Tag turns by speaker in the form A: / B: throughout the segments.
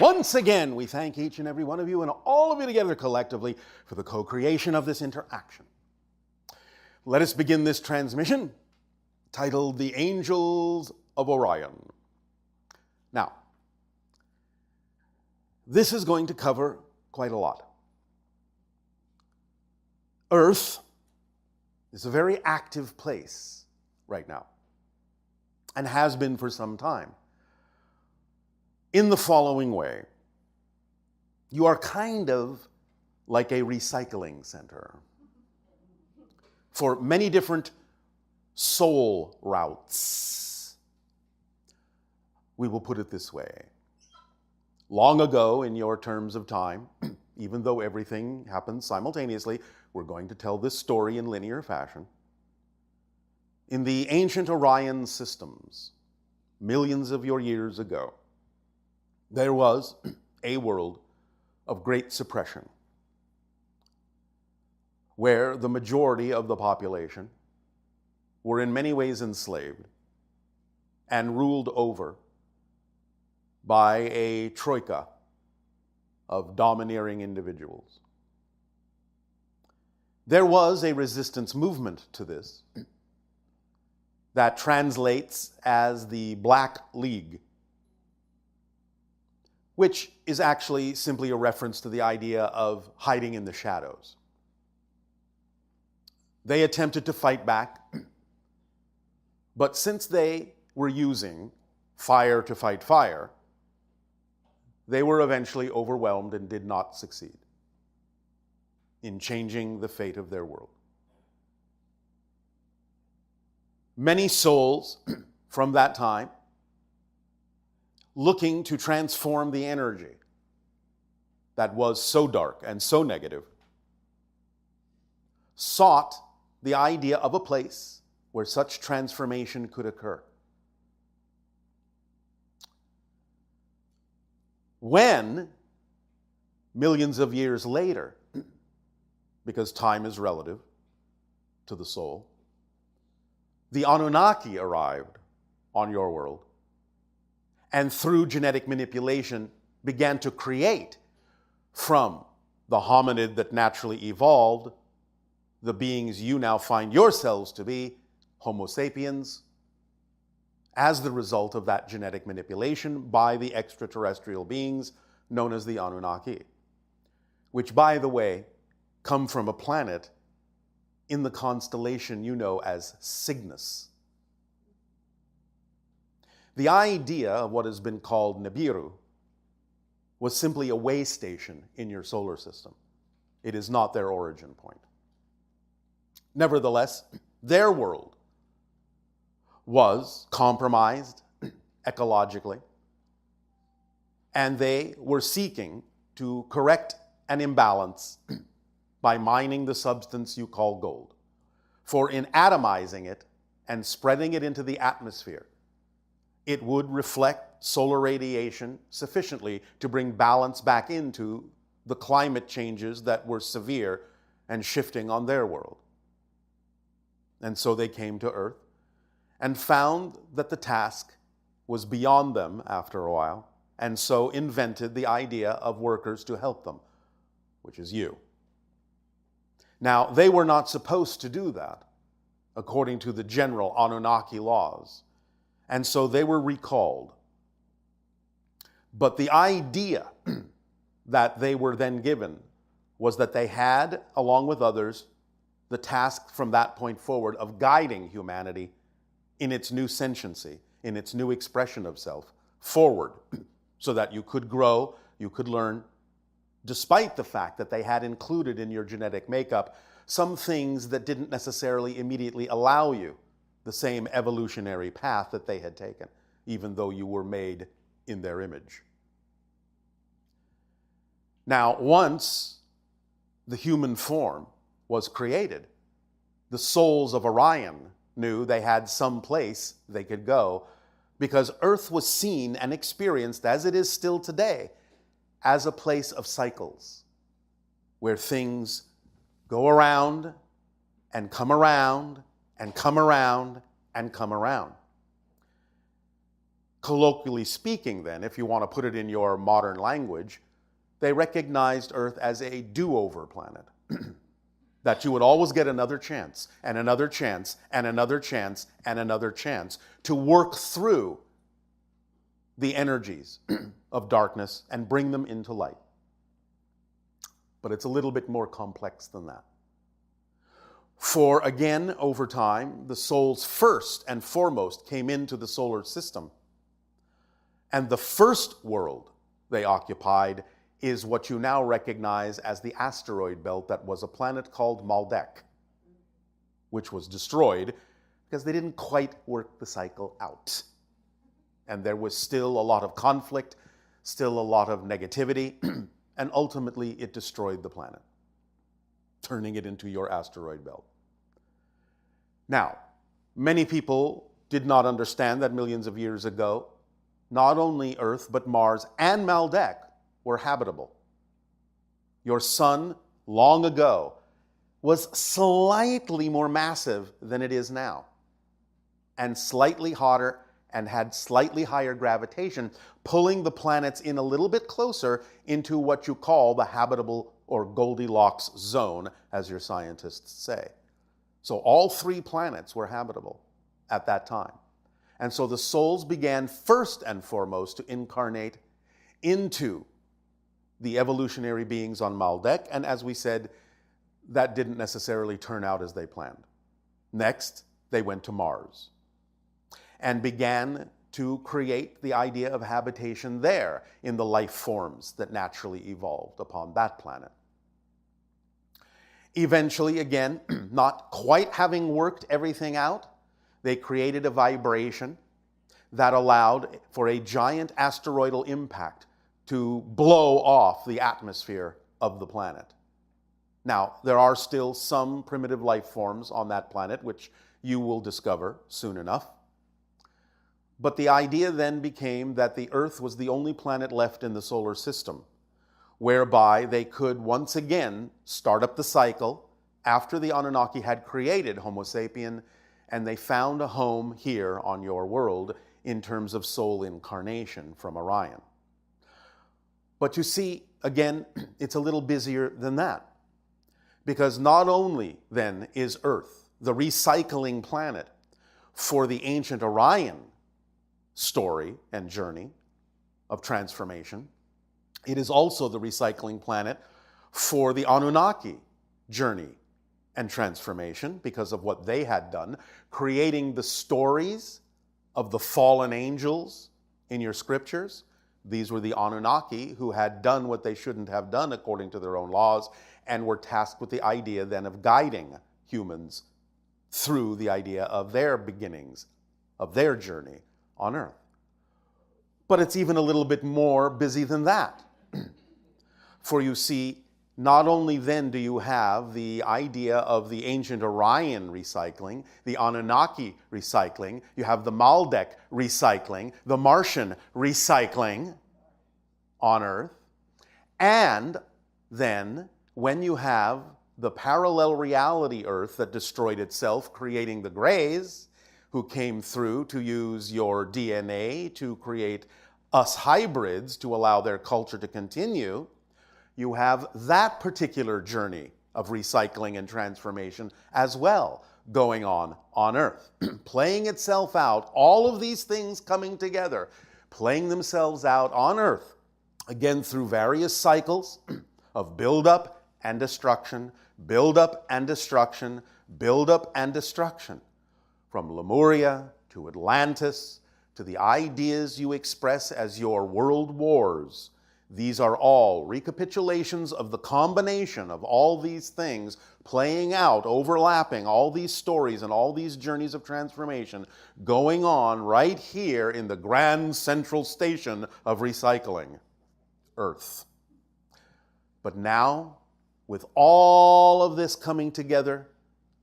A: Once again, we thank each and every one of you and all of you together collectively for the co-creation of this interaction. Let us begin this transmission titled The Angels of Orion. Now, this is going to cover quite a lot. Earth is a very active place right now, and has been for some time, in the following way. You are kind of like a recycling center for many different soul routes. We will put it this way. Long ago, in your terms of time, even though everything happens simultaneously, we're going to tell this story in linear fashion. In the ancient Orion systems, millions of your years ago, there was a world of great suppression, where the majority of the population were in many ways enslaved and ruled over by a troika of domineering individuals. There was a resistance movement to this that translates as the Black League, which is actually simply a reference to the idea of hiding in the shadows. They attempted to fight back, but since they were using fire to fight fire, they were eventually overwhelmed and did not succeed in changing the fate of their world. Many souls from that time, looking to transform the energy that was so dark and so negative, sought the idea of a place where such transformation could occur. When, millions of years later, because time is relative to the soul, the Anunnaki arrived on your world, and through genetic manipulation began to create from the hominid that naturally evolved the beings you now find yourselves to be, Homo sapiens, as the result of that genetic manipulation by the extraterrestrial beings known as the Anunnaki, which, by the way, come from a planet in the constellation you know as Cygnus. The idea of what has been called Nibiru was simply a way station in your solar system. It is not their origin point. Nevertheless, their world was compromised ecologically, and they were seeking to correct an imbalance by mining the substance you call gold. For in atomizing it and spreading it into the atmosphere, it would reflect solar radiation sufficiently to bring balance back into the climate changes that were severe and shifting on their world. And so they came to Earth and found that the task was beyond them after a while, and so invented the idea of workers to help them, which is you. Now, they were not supposed to do that, according to the general Anunnaki laws, and so they were recalled. But the idea that they were then given was that they had, along with others, the task from that point forward of guiding humanity in its new sentiency, in its new expression of self, forward, so that you could grow, you could learn, despite the fact that they had included in your genetic makeup some things that didn't necessarily immediately allow you the same evolutionary path that they had taken, even though you were made in their image. Now, once the human form was created, the souls of Orion knew they had some place they could go, because Earth was seen and experienced, as it is still today, as a place of cycles, where things go around and come around and come around and come around. Colloquially speaking, then, if you want to put it in your modern language, they recognized Earth as a do-over planet. That you would always get another chance, and another chance, and another chance, and another chance to work through the energies of darkness and bring them into light. But it's a little bit more complex than that. For again, over time, the souls first and foremost came into the solar system. And the first world they occupied is what you now recognize as the asteroid belt that was a planet called Maldek, which was destroyed because they didn't quite work the cycle out. And there was still a lot of conflict, still a lot of negativity, and ultimately it destroyed the planet, turning it into your asteroid belt. Now, many people did not understand that millions of years ago, not only Earth, but Mars and Maldek were habitable. Your sun, long ago, was slightly more massive than it is now, and slightly hotter, and had slightly higher gravitation, pulling the planets in a little bit closer into what you call the habitable or Goldilocks zone, as your scientists say. So all three planets were habitable at that time. And so the souls began first and foremost to incarnate into the evolutionary beings on Maldek, and as we said, that didn't necessarily turn out as they planned. Next, they went to Mars and began to create the idea of habitation there in the life forms that naturally evolved upon that planet. Eventually, again, not quite having worked everything out, they created a vibration that allowed for a giant asteroidal impact to blow off the atmosphere of the planet. Now, there are still some primitive life forms on that planet, which you will discover soon enough. But the idea then became that the Earth was the only planet left in the solar system, whereby they could once again start up the cycle after the Anunnaki had created Homo sapien, and they found a home here on your world in terms of soul incarnation from Orion. But you see, again, it's a little busier than that. Because not only then is Earth the recycling planet for the ancient Orion story and journey of transformation, it is also the recycling planet for the Anunnaki journey and transformation because of what they had done, creating the stories of the fallen angels in your scriptures. These were the Anunnaki who had done what they shouldn't have done according to their own laws and were tasked with the idea then of guiding humans through the idea of their beginnings, of their journey on Earth. But it's even a little bit more busy than that. For you see, not only then do you have the idea of the ancient Orion recycling, the Anunnaki recycling, you have the Maldek recycling, the Martian recycling on Earth, and then when you have the parallel reality Earth that destroyed itself, creating the Greys, who came through to use your DNA to create us hybrids to allow their culture to continue, you have that particular journey of recycling and transformation as well going on Earth, playing itself out, all of these things coming together, playing themselves out on Earth, again through various cycles of build-up and destruction, build-up and destruction, build-up and destruction, from Lemuria to Atlantis to the ideas you express as your world wars. These are all recapitulations of the combination of all these things playing out, overlapping, all these stories and all these journeys of transformation going on right here in the grand central station of recycling, Earth. But now, with all of this coming together,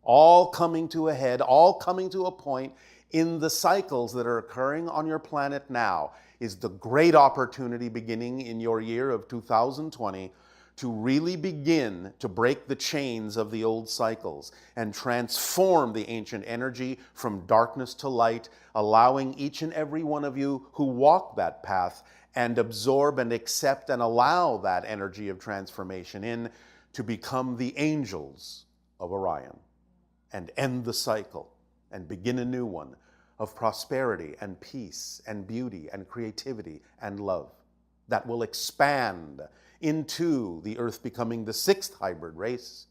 A: all coming to a head, all coming to a point in the cycles that are occurring on your planet now, is the great opportunity beginning in your year of 2020 to really begin to break the chains of the old cycles and transform the ancient energy from darkness to light, allowing each and every one of you who walk that path and absorb and accept and allow that energy of transformation in to become the angels of Orion and end the cycle and begin a new one of prosperity and peace and beauty and creativity and love that will expand into the Earth becoming the 6th hybrid race,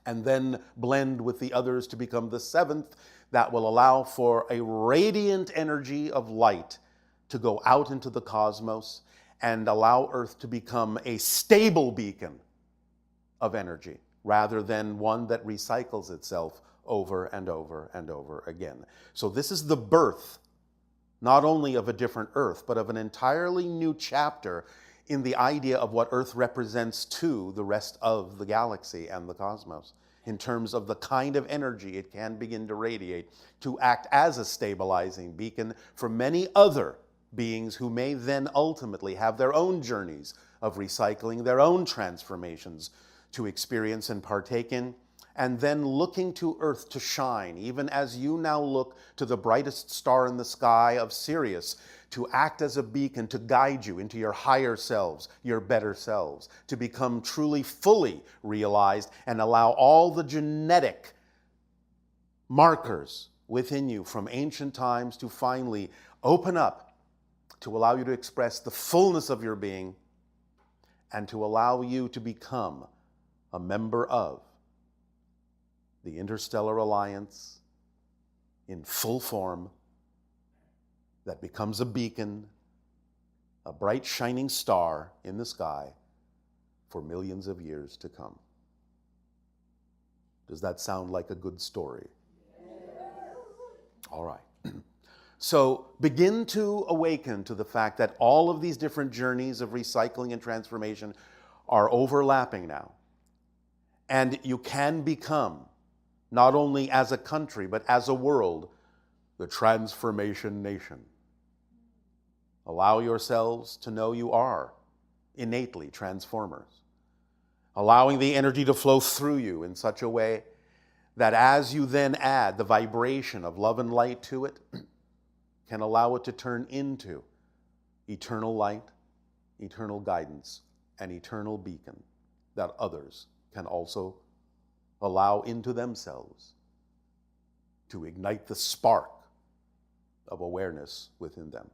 A: and then blend with the others to become the 7th, that will allow for a radiant energy of light to go out into the cosmos and allow Earth to become a stable beacon of energy, rather than one that recycles itself over and over and over again. So this is the birth, not only of a different Earth, but of an entirely new chapter in the idea of what Earth represents to the rest of the galaxy and the cosmos, in terms of the kind of energy it can begin to radiate to act as a stabilizing beacon for many other beings who may then ultimately have their own journeys of recycling, their own transformations to experience and partake in, and then looking to Earth to shine, even as you now look to the brightest star in the sky of Sirius, to act as a beacon to guide you into your higher selves, your better selves, to become truly fully realized and allow all the genetic markers within you from ancient times to finally open up, to allow you to express the fullness of your being and to allow you to become a member of the Interstellar Alliance in full form, that becomes a beacon, a bright shining star in the sky for millions of years to come. Does that sound like a good story? All right. So begin to awaken to the fact that all of these different journeys of recycling and transformation are overlapping now. And you can become, not only as a country, but as a world, the transformation nation. Allow yourselves to know you are innately transformers, allowing the energy to flow through you in such a way that as you then add the vibration of love and light to it, can allow it to turn into eternal light, eternal guidance, and eternal beacon that others can also allow into themselves to ignite the spark of awareness within them.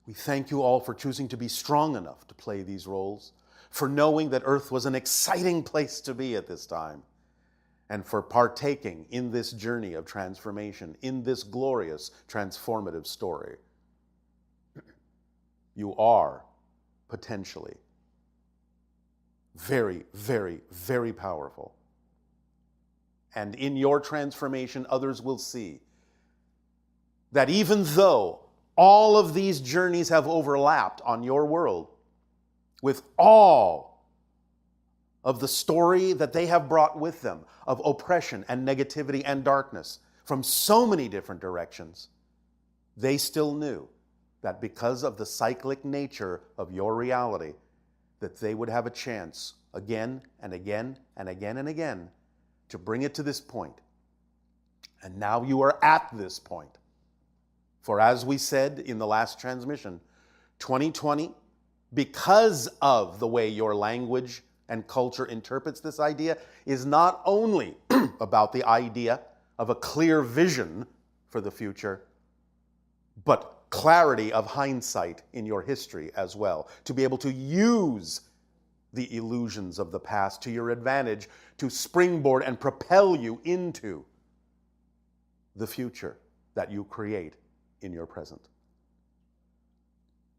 A: We thank you all for choosing to be strong enough to play these roles, for knowing that Earth was an exciting place to be at this time, and for partaking in this journey of transformation, in this glorious transformative story. You are potentially very, very, very powerful. And in your transformation, others will see that even though all of these journeys have overlapped on your world, with all of the story that they have brought with them of oppression and negativity and darkness from so many different directions, they still knew that because of the cyclic nature of your reality, that they would have a chance again and again and again and again to bring it to this point. And now you are at this point. For as we said in the last transmission, 2020, because of the way your language and culture interprets this idea, is not only about the idea of a clear vision for the future, but clarity of hindsight in your history as well, to be able to use the illusions of the past to your advantage, to springboard and propel you into the future that you create in your present.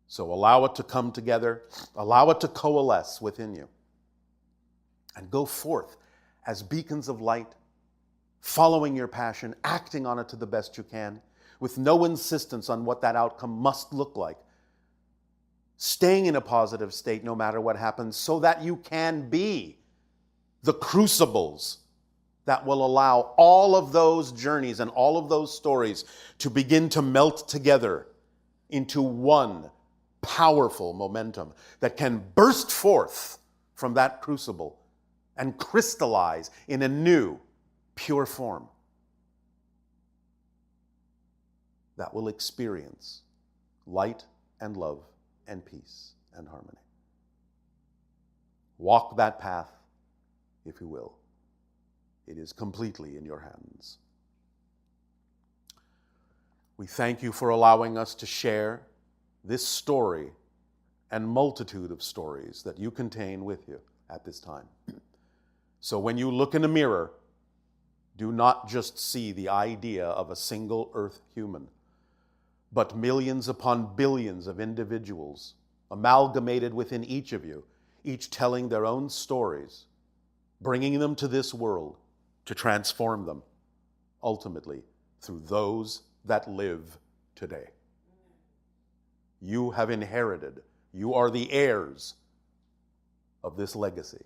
A: So allow it to come together, allow it to coalesce within you, and go forth as beacons of light, following your passion, acting on it to the best you can, with no insistence on what that outcome must look like, staying in a positive state no matter what happens, so that you can be the crucibles that will allow all of those journeys and all of those stories to begin to melt together into one powerful momentum that can burst forth from that crucible and crystallize in a new, pure form that will experience light and love and peace and harmony. Walk that path, if you will. It is completely in your hands. We thank you for allowing us to share this story and multitude of stories that you contain with you at this time. So when you look in a mirror, do not just see the idea of a single earth human, but millions upon billions of individuals amalgamated within each of you, each telling their own stories, bringing them to this world to transform them, ultimately through those that live today. You have inherited, you are the heirs of this legacy.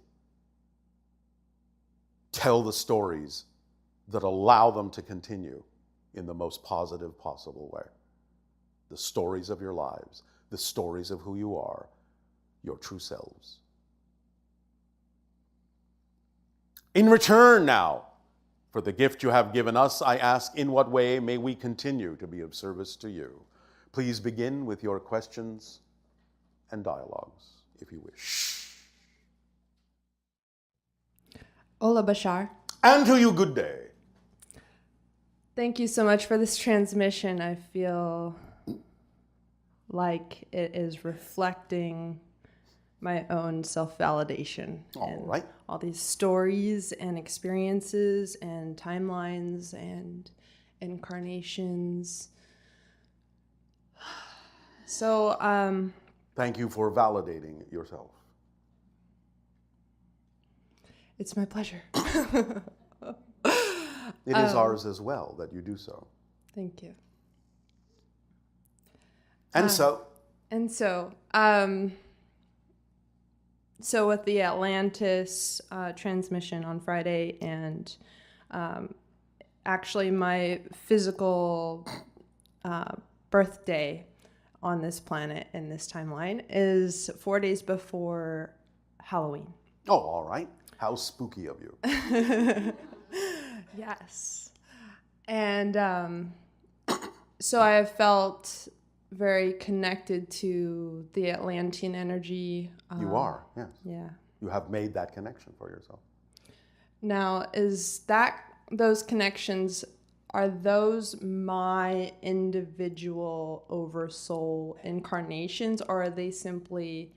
A: Tell the stories that allow them to continue in the most positive possible way. The stories of your lives, the stories of who you are, your true selves. In return now, for the gift you have given us, I ask, in what way may we continue to be of service to you? Please begin with your questions and dialogues, if you wish.
B: Hola, Bashar.
A: And to you, good day.
B: Thank you so much for this transmission. I feel like it is reflecting my own self-validation.
A: All right.
B: All these stories and experiences and timelines and incarnations. So,
A: thank you for validating yourself.
B: It's my pleasure.
A: It is ours as well that you do so.
B: Thank you.
A: And
B: so with the Atlantis transmission on Friday, and actually my physical birthday on this planet in this timeline is 4 days before Halloween.
A: Oh, all right. How spooky of you.
B: Yes. And so I have felt very connected to the Atlantean energy.
A: You are, yes.
B: Yeah.
A: You have made that connection for yourself.
B: Now, those connections, are those my individual oversoul incarnations, or are they simply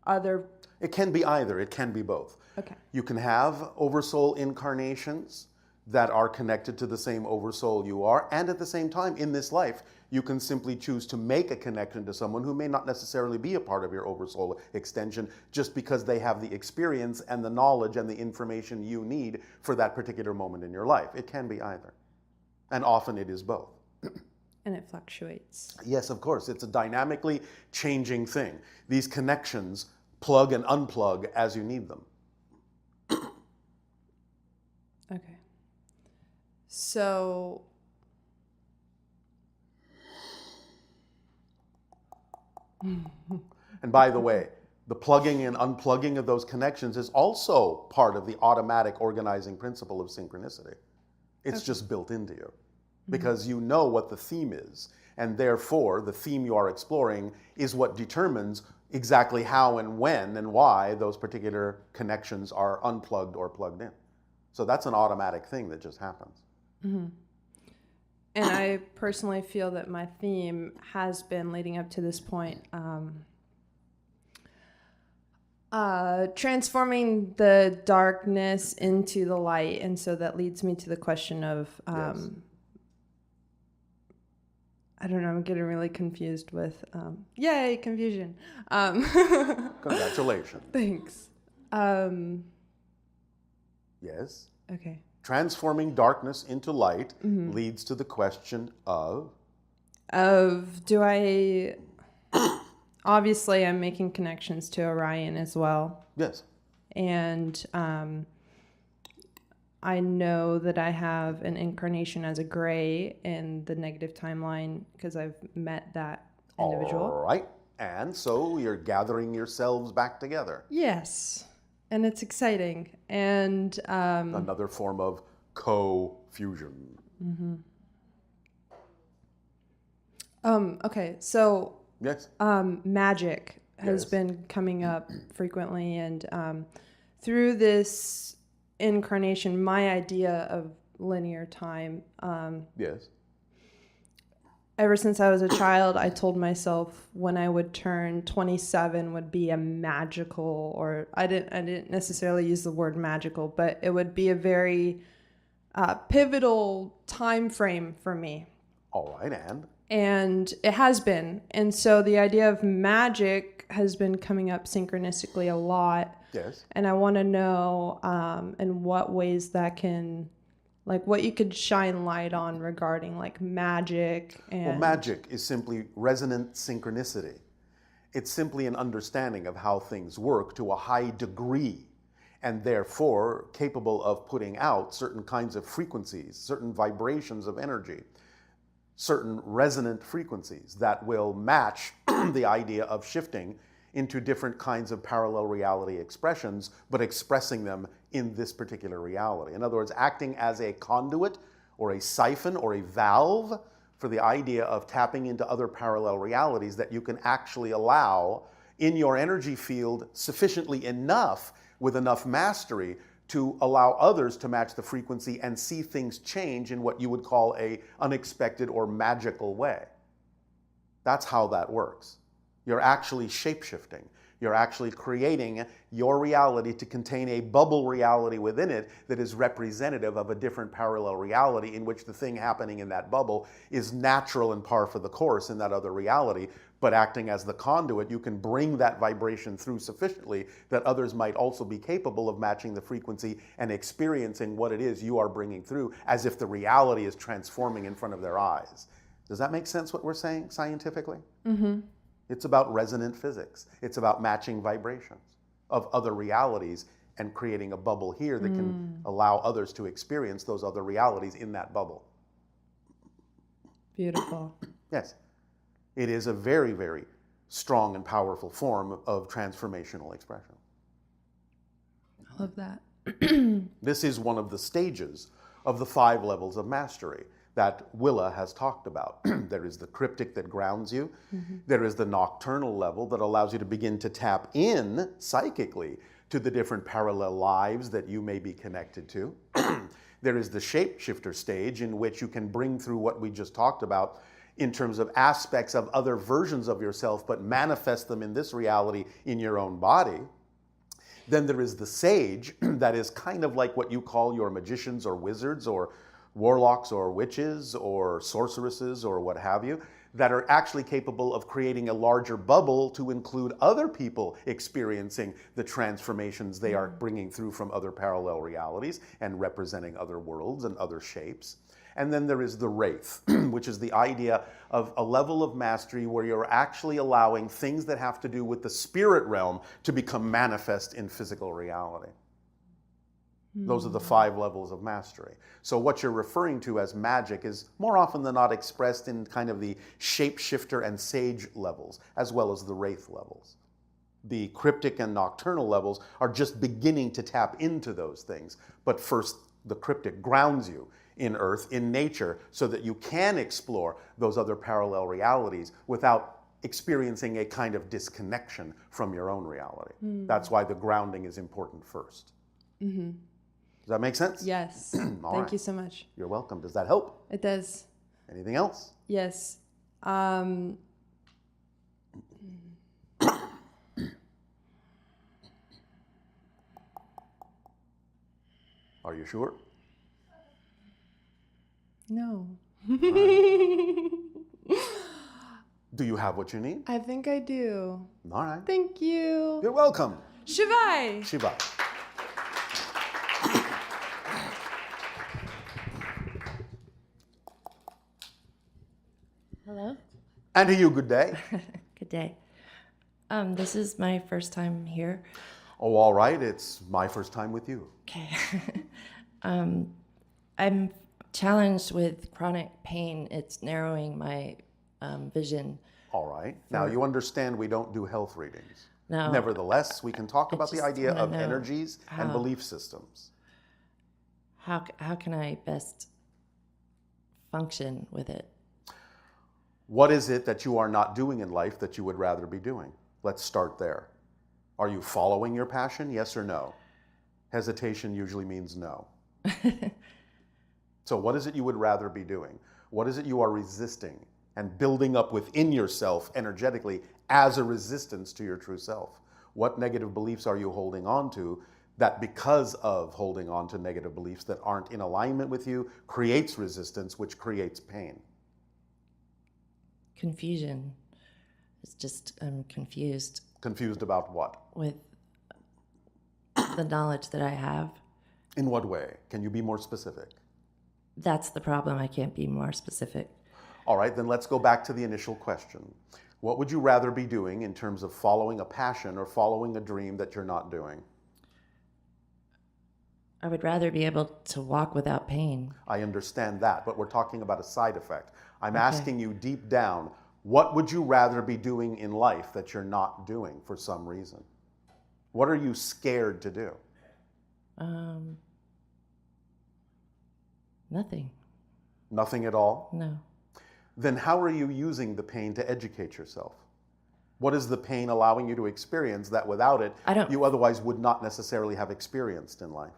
B: other?
A: It can be either. It can be both.
B: Okay.
A: You can have oversoul incarnations that are connected to the same oversoul you are, and at the same time, in this life, you can simply choose to make a connection to someone who may not necessarily be a part of your oversoul extension, just because they have the experience and the knowledge and the information you need for that particular moment in your life. It can be either. And often it is both.
B: And it fluctuates.
A: Yes, of course. It's a dynamically changing thing. These connections plug and unplug as you need them.
B: Okay. So
A: and by the way, the plugging and unplugging of those connections is also part of the automatic organizing principle of synchronicity. It's just built into you because you know what the theme is, and therefore the theme you are exploring is what determines exactly how and when and why those particular connections are unplugged or plugged in. So that's an automatic thing that just happens.
B: Mm-hmm. And I personally feel that my theme has been, leading up to this point, transforming the darkness into the light. And so that leads me to the question of,
A: Yes.
B: I don't know, I'm getting really confused with, yay, confusion.
A: Congratulations.
B: Thanks.
A: Yes.
B: Okay.
A: Transforming darkness into light leads to the question of?
B: Do I... Obviously, I'm making connections to Orion as well.
A: Yes.
B: And I know that I have an incarnation as a gray in the negative timeline because I've met that individual.
A: All right. And so you're gathering yourselves back together.
B: Yes. And it's exciting. And
A: Another form of co-fusion.
B: okay, so
A: Yes.
B: magic has
A: Yes.
B: been coming up frequently, and through this incarnation, my idea of linear time,
A: Yes.
B: ever since I was a child, I told myself when I would turn 27 would be a magical, or I didn't necessarily use the word magical, but it would be a very pivotal time frame for me.
A: All right,
B: And it has been. And so the idea of magic has been coming up synchronistically a lot.
A: Yes.
B: And I want to know in what ways that can, like, what you could shine light on regarding like magic. And
A: Well, magic is simply resonant synchronicity. It's simply an understanding of how things work to a high degree, and therefore capable of putting out certain kinds of frequencies, certain vibrations of energy, certain resonant frequencies that will match the idea of shifting into different kinds of parallel reality expressions, but expressing them in this particular reality. In other words, acting as a conduit or a siphon or a valve for the idea of tapping into other parallel realities that you can actually allow in your energy field sufficiently enough, with enough mastery, to allow others to match the frequency and see things change in what you would call a unexpected or magical way. That's how that works. You're actually shapeshifting. You're actually creating your reality to contain a bubble reality within it that is representative of a different parallel reality in which the thing happening in that bubble is natural and par for the course in that other reality, but acting as the conduit, you can bring that vibration through sufficiently that others might also be capable of matching the frequency and experiencing what it is you are bringing through, as if the reality is transforming in front of their eyes. Does that make sense, what we're saying scientifically?
B: Mm-hmm.
A: It's about resonant physics. It's about matching vibrations of other realities and creating a bubble here that can allow others to experience those other realities in that bubble.
B: Beautiful.
A: Yes. It is a very, very strong and powerful form of transformational expression.
B: I love that.
A: This is one of the stages of the 5 levels of mastery that Willa has talked about. There is the cryptic that grounds you. There is the nocturnal level that allows you to begin to tap in psychically to the different parallel lives that you may be connected to. There is the shapeshifter stage, in which you can bring through what we just talked about in terms of aspects of other versions of yourself, but manifest them in this reality in your own body. Then there is the sage, that is kind of like what you call your magicians or wizards or warlocks or witches or sorceresses or what have you, that are actually capable of creating a larger bubble to include other people experiencing the transformations they are bringing through from other parallel realities and representing other worlds and other shapes. And then there is the wraith, which is the idea of a level of mastery where you're actually allowing things that have to do with the spirit realm to become manifest in physical reality. Those are the 5 levels of mastery. So what you're referring to as magic is more often than not expressed in kind of the shapeshifter and sage levels, as well as the wraith levels. The cryptic and nocturnal levels are just beginning to tap into those things. But first, the cryptic grounds you in earth, in nature, so that you can explore those other parallel realities without experiencing a kind of disconnection from your own reality. That's why the grounding is important first.
B: Mm-hmm.
A: Does that make sense?
B: Yes.
A: All
B: Thank
A: right.
B: you so much.
A: You're welcome. Does that help?
B: It does.
A: Anything else?
B: Yes.
A: Are you sure?
B: No.
A: Do you have what you need?
B: I think I do.
A: All right.
B: Thank you.
A: You're welcome.
B: Shivai.
A: Shiva.
C: Hello.
A: And to you, good day.
C: Good day. This is my first time here.
A: Oh, all right. It's my first time with you.
C: Okay. I'm challenged with chronic pain. It's narrowing my vision
A: All right. Now, you understand we don't do health readings.
C: No.
A: Nevertheless, we can talk about the
C: just
A: idea
C: wanna
A: of
C: know
A: energies and
C: how.
A: belief systems.
C: How can I best function with it?
A: What is it that you are not doing in life that you would rather be doing? Let's start there. Are you following your passion? Yes or no? Hesitation usually means no. So what is it you would rather be doing? What is it you are resisting and building up within yourself energetically as a resistance to your true self? What negative beliefs are you holding on to that, because of holding on to negative beliefs that aren't in alignment with you, creates resistance, which creates pain?
C: Confusion. It's just I'm confused
A: Confused about what?
C: with the knowledge that I have.
A: In what way? Can you be more specific?
C: That's the problem. I can't be more specific.
A: All right, then let's go back to the initial question. What would you rather be doing in terms of following a passion or following a dream that you're not doing?
C: I would rather be able to walk without pain.
A: I understand that, but we're talking about a side effect. I'm asking you deep down, what would you rather be doing in life that you're not doing for some reason? What are you scared to do?
C: Nothing.
A: Nothing at all?
C: No.
A: Then how are you using the pain to educate yourself? What is the pain allowing you to experience that without it you otherwise would not necessarily have experienced in life?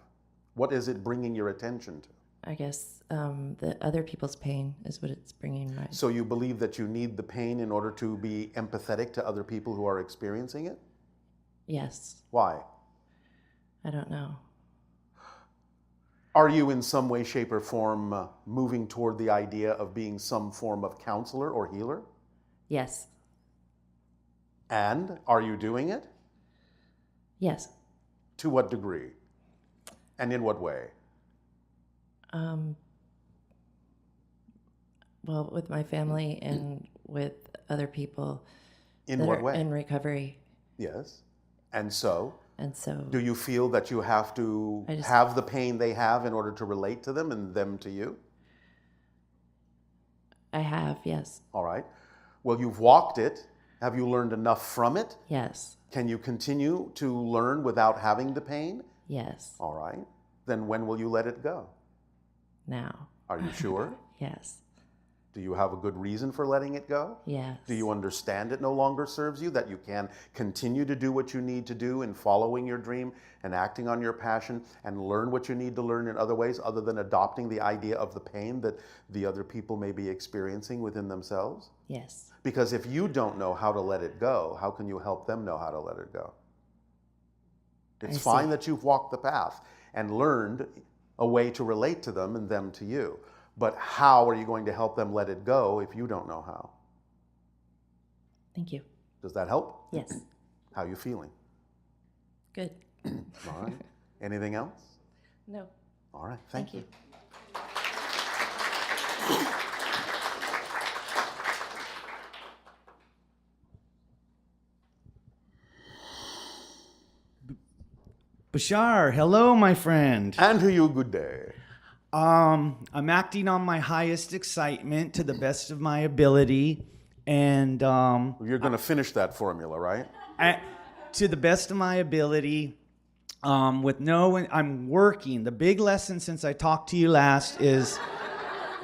A: What is it bringing your attention to?
C: I guess the other people's pain is what it's bringing. Right.
A: So you believe that you need the pain in order to be empathetic to other people who are experiencing it?
C: Yes.
A: Why?
C: I don't know.
A: Are you in some way, shape, or form moving toward the idea of being some form of counselor or healer?
C: Yes.
A: And are you doing it?
C: Yes.
A: To what degree? And in what way?
C: Well, with my family and with other people
A: In
C: that
A: what
C: are
A: way?
C: in recovery.
A: Yes. And so?
C: And so
A: Do you feel that you have to have the pain they have in order to relate to them and them to you?
C: I have, yes.
A: All right. Well, you've walked it. Have you learned enough from it?
C: Yes.
A: Can you continue to learn without having the pain?
C: Yes.
A: All right. Then when will you let it go?
C: Now.
A: Are you sure?
C: Yes.
A: Do you have a good reason for letting it go?
C: Yes.
A: Do you understand it no longer serves you, that you can continue to do what you need to do in following your dream and acting on your passion and learn what you need to learn in other ways other than adopting the idea of the pain that the other people may be experiencing within themselves?
C: Yes.
A: Because if you don't know how to let it go, how can you help them know how to let it go? It's fine that you've walked the path and learned a way to relate to them and them to you. But how are you going to help them let it go if you don't know how?
C: Thank you.
A: Does that help?
C: Yes.
A: How are you feeling?
C: Good.
A: All right. Anything else?
C: No.
A: All right. Thank you.
D: Bashar, hello, my friend.
A: And to you, good day.
D: I'm acting on my highest excitement to the best of my ability, and
A: You're going to finish that formula, right?
D: to the best of my ability, I'm working. The big lesson since I talked to you last is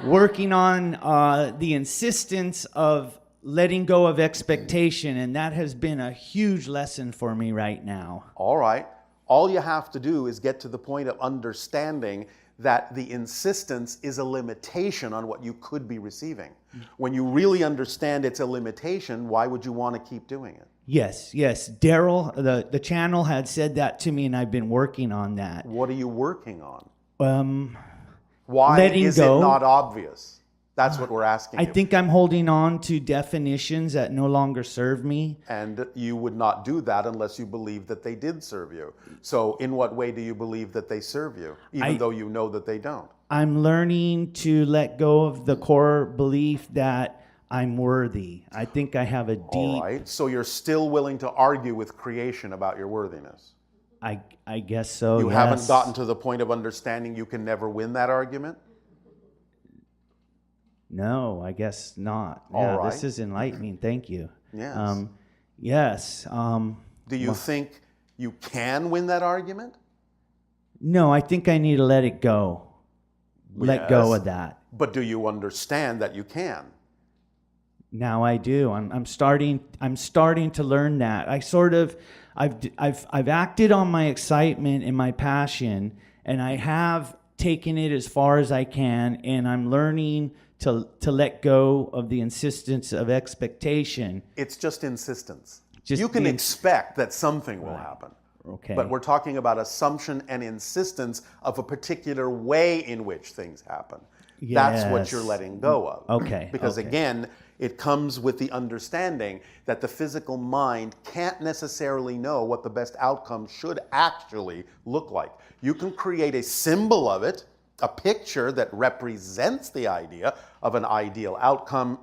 D: working on the insistence of letting go of expectation, and that has been a huge lesson for me right now.
A: All right. All you have to do is get to the point of understanding that the insistence is a limitation on what you could be receiving. When you really understand it's a limitation, why would you want to keep doing it?
D: Yes. Darryl, the channel had said that to me, and I've been working on that.
A: What are you working on?
D: Why
A: is it not obvious? That's what we're asking
D: I
A: you.
D: think I'm holding on to definitions that no longer serve me.
A: And you would not do that unless you believe that they did serve you. So in what way do you believe that they serve you, even though you know that they don't?
D: I'm learning to let go of the core belief that I'm worthy. I think I have a deep...
A: All right. So you're still willing to argue with creation about your worthiness?
D: I guess so,
A: You haven't gotten to the point of understanding you can never win that argument?
D: No, I guess not.
A: All
D: Yeah,
A: right.
D: this is enlightening. Thank you.
A: Yes.
D: Yes.
A: Do you think you can win that argument?
D: No, I think I need to let it go. Let go
A: Yes.
D: of that.
A: But do you understand that you can?
D: Now I do. I'm starting to learn that. I've acted on my excitement and my passion, and I have taken it as far as I can, and I'm learning to let go of the insistence of expectation.
A: It's just insistence.
D: Just
A: You can
D: the-
A: expect that something will happen.
D: Okay.
A: But we're talking about assumption and insistence of a particular way in which things happen. That's what
D: Yes.
A: you're letting go of.
D: Okay,
A: Because
D: okay.
A: again, it comes with the understanding that the physical mind can't necessarily know what the best outcome should actually look like. You can create a symbol of it, a picture that represents the idea of an ideal outcome,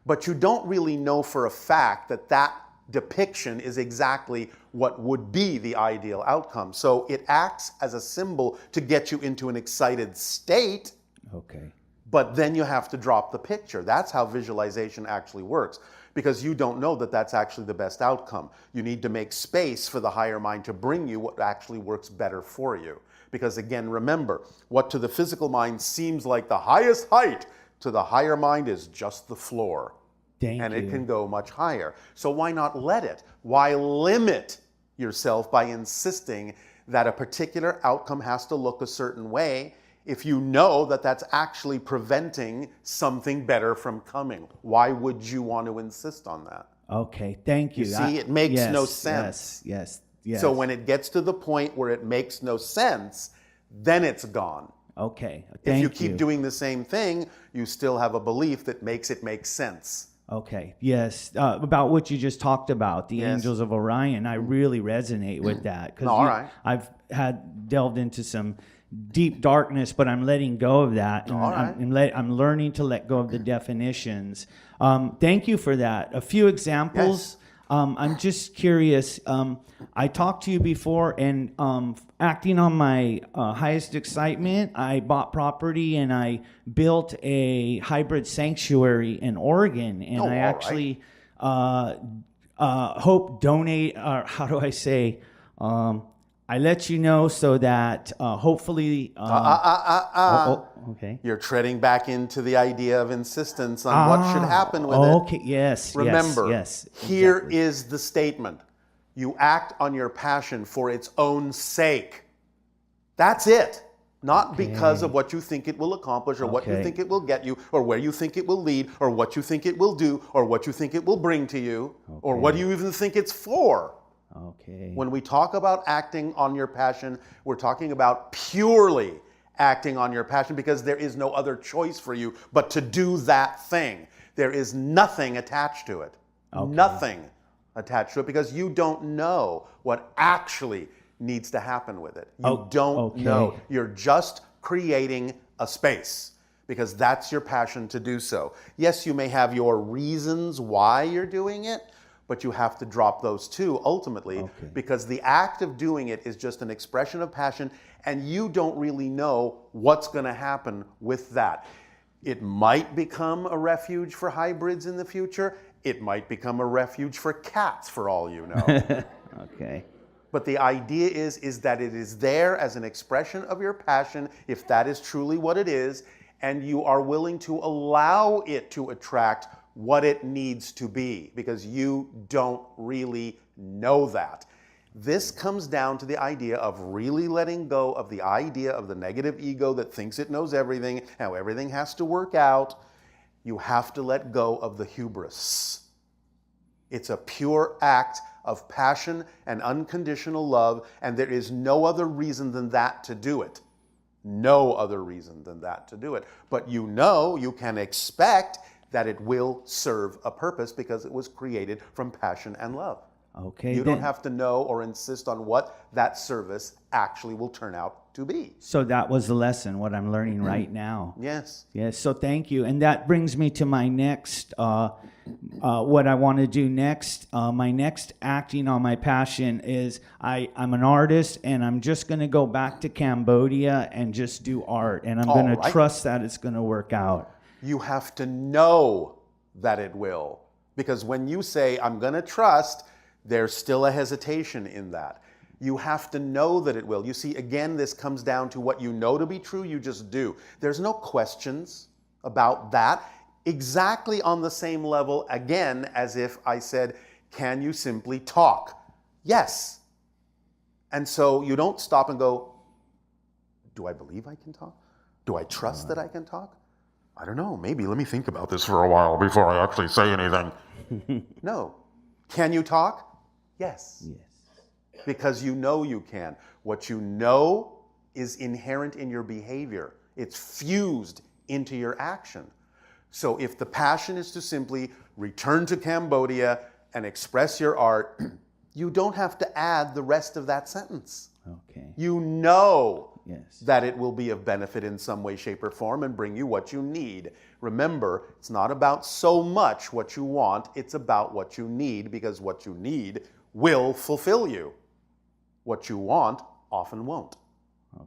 A: but you don't really know for a fact that that depiction is exactly what would be the ideal outcome. So it acts as a symbol to get you into an excited state,
D: Okay.
A: but then you have to drop the picture. That's how visualization actually works, because you don't know that that's actually the best outcome. You need to make space for the higher mind to bring you what actually works better for you. Because again, remember, what to the physical mind seems like the highest height, to the higher mind is just the floor.
D: Thank
A: And
D: you.
A: it can go much higher. So why not let it? Why limit yourself by insisting that a particular outcome has to look a certain way if you know that that's actually preventing something better from coming? Why would you want to insist on that?
D: Okay. Thank you.
A: You see, it makes
D: yes,
A: no sense.
D: Yes.
A: So when it gets to the point where it makes no sense, then it's gone.
D: Okay.
A: If
D: Thank
A: you keep doing the same thing, you still have a belief that makes it make sense.
D: Okay. Yes. About what you just talked about, the
A: Yes.
D: Angels of Orion, I really resonate with that because
A: All right.
D: I've had delved into some deep darkness, but I'm letting go of that. And
A: All right.
D: I'm learning to let go of the definitions. Thank you for that. A few examples.
A: Yes.
D: I'm just curious. I talked to you before, and acting on my highest excitement, I bought property and I built a hybrid sanctuary in Oregon, and
A: Oh,
D: I
A: all
D: actually hope donate. How do I say? I let you know so that hopefully. Okay.
A: You're treading back into the idea of insistence on what should happen with it.
D: Okay. Yes.
A: Remember,
D: Yes.
A: here
D: exactly.
A: is the statement. You act on your passion for its own sake. That's it. Not because of what you think it will accomplish, or what you
D: Okay.
A: think it will get you, or where you think it will lead, or what you think it will do, or what you think it will bring to you, or what you even think it's for.
D: Okay.
A: When we talk about acting on your passion, we're talking about purely acting on your passion, because there is no other choice for you but to do that thing. There is nothing attached to it. Nothing attached to it, because you don't know what actually needs to happen with it. You don't know. You're just creating a space, because that's your passion to do so. Yes, you may have your reasons why you're doing it, but you have to drop those too, ultimately, because the act of doing it is just an expression of passion, and you don't really know what's going to happen with that. It might become a refuge for hybrids in the future. It might become a refuge for cats, for all you know.
D: Okay.
A: But the idea is that it is there as an expression of your passion, if that is truly what it is, and you are willing to allow it to attract what it needs to be, because you don't really know that. This comes down to the idea of really letting go of the idea of the negative ego that thinks it knows everything, how everything has to work out. You have to let go of the hubris. It's a pure act of passion and unconditional love, and there is no other reason than that to do it. No other reason than that to do it. But you know, you can expect that it will serve a purpose, because it was created from passion and love.
D: Okay.
A: You don't have to know or insist on what that service actually will turn out to be.
D: So that was the lesson, what I'm learning right now.
A: Yes.
D: Yes, so thank you. And that brings me to my next, what I want to do next. My next acting on my passion is I'm an artist, and I'm just going to go back to Cambodia and just do art. And I'm going to trust that it's going to work out.
A: You have to know that it will. Because when you say, I'm going to trust, there's still a hesitation in that. You have to know that it will. You see, again, this comes down to what you know to be true, you just do. There's no questions about that. Exactly on the same level, again, as if I said, can you simply talk? Yes. And so you don't stop and go, do I believe I can talk? Do I trust that I can talk? I don't know. Maybe let me think about this for a while before I actually say anything. No. Can you talk? Yes.
D: Yes.
A: Because you know you can. What you know is inherent in your behavior. It's fused into your action. So if the passion is to simply return to Cambodia and express your art, you don't have to add the rest of that sentence.
D: Okay.
A: You know
D: Yes.
A: that it will be of benefit in some way, shape, or form and bring you what you need. Remember, it's not about so much what you want, it's about what you need, because what you need will fulfill you. What you want often won't.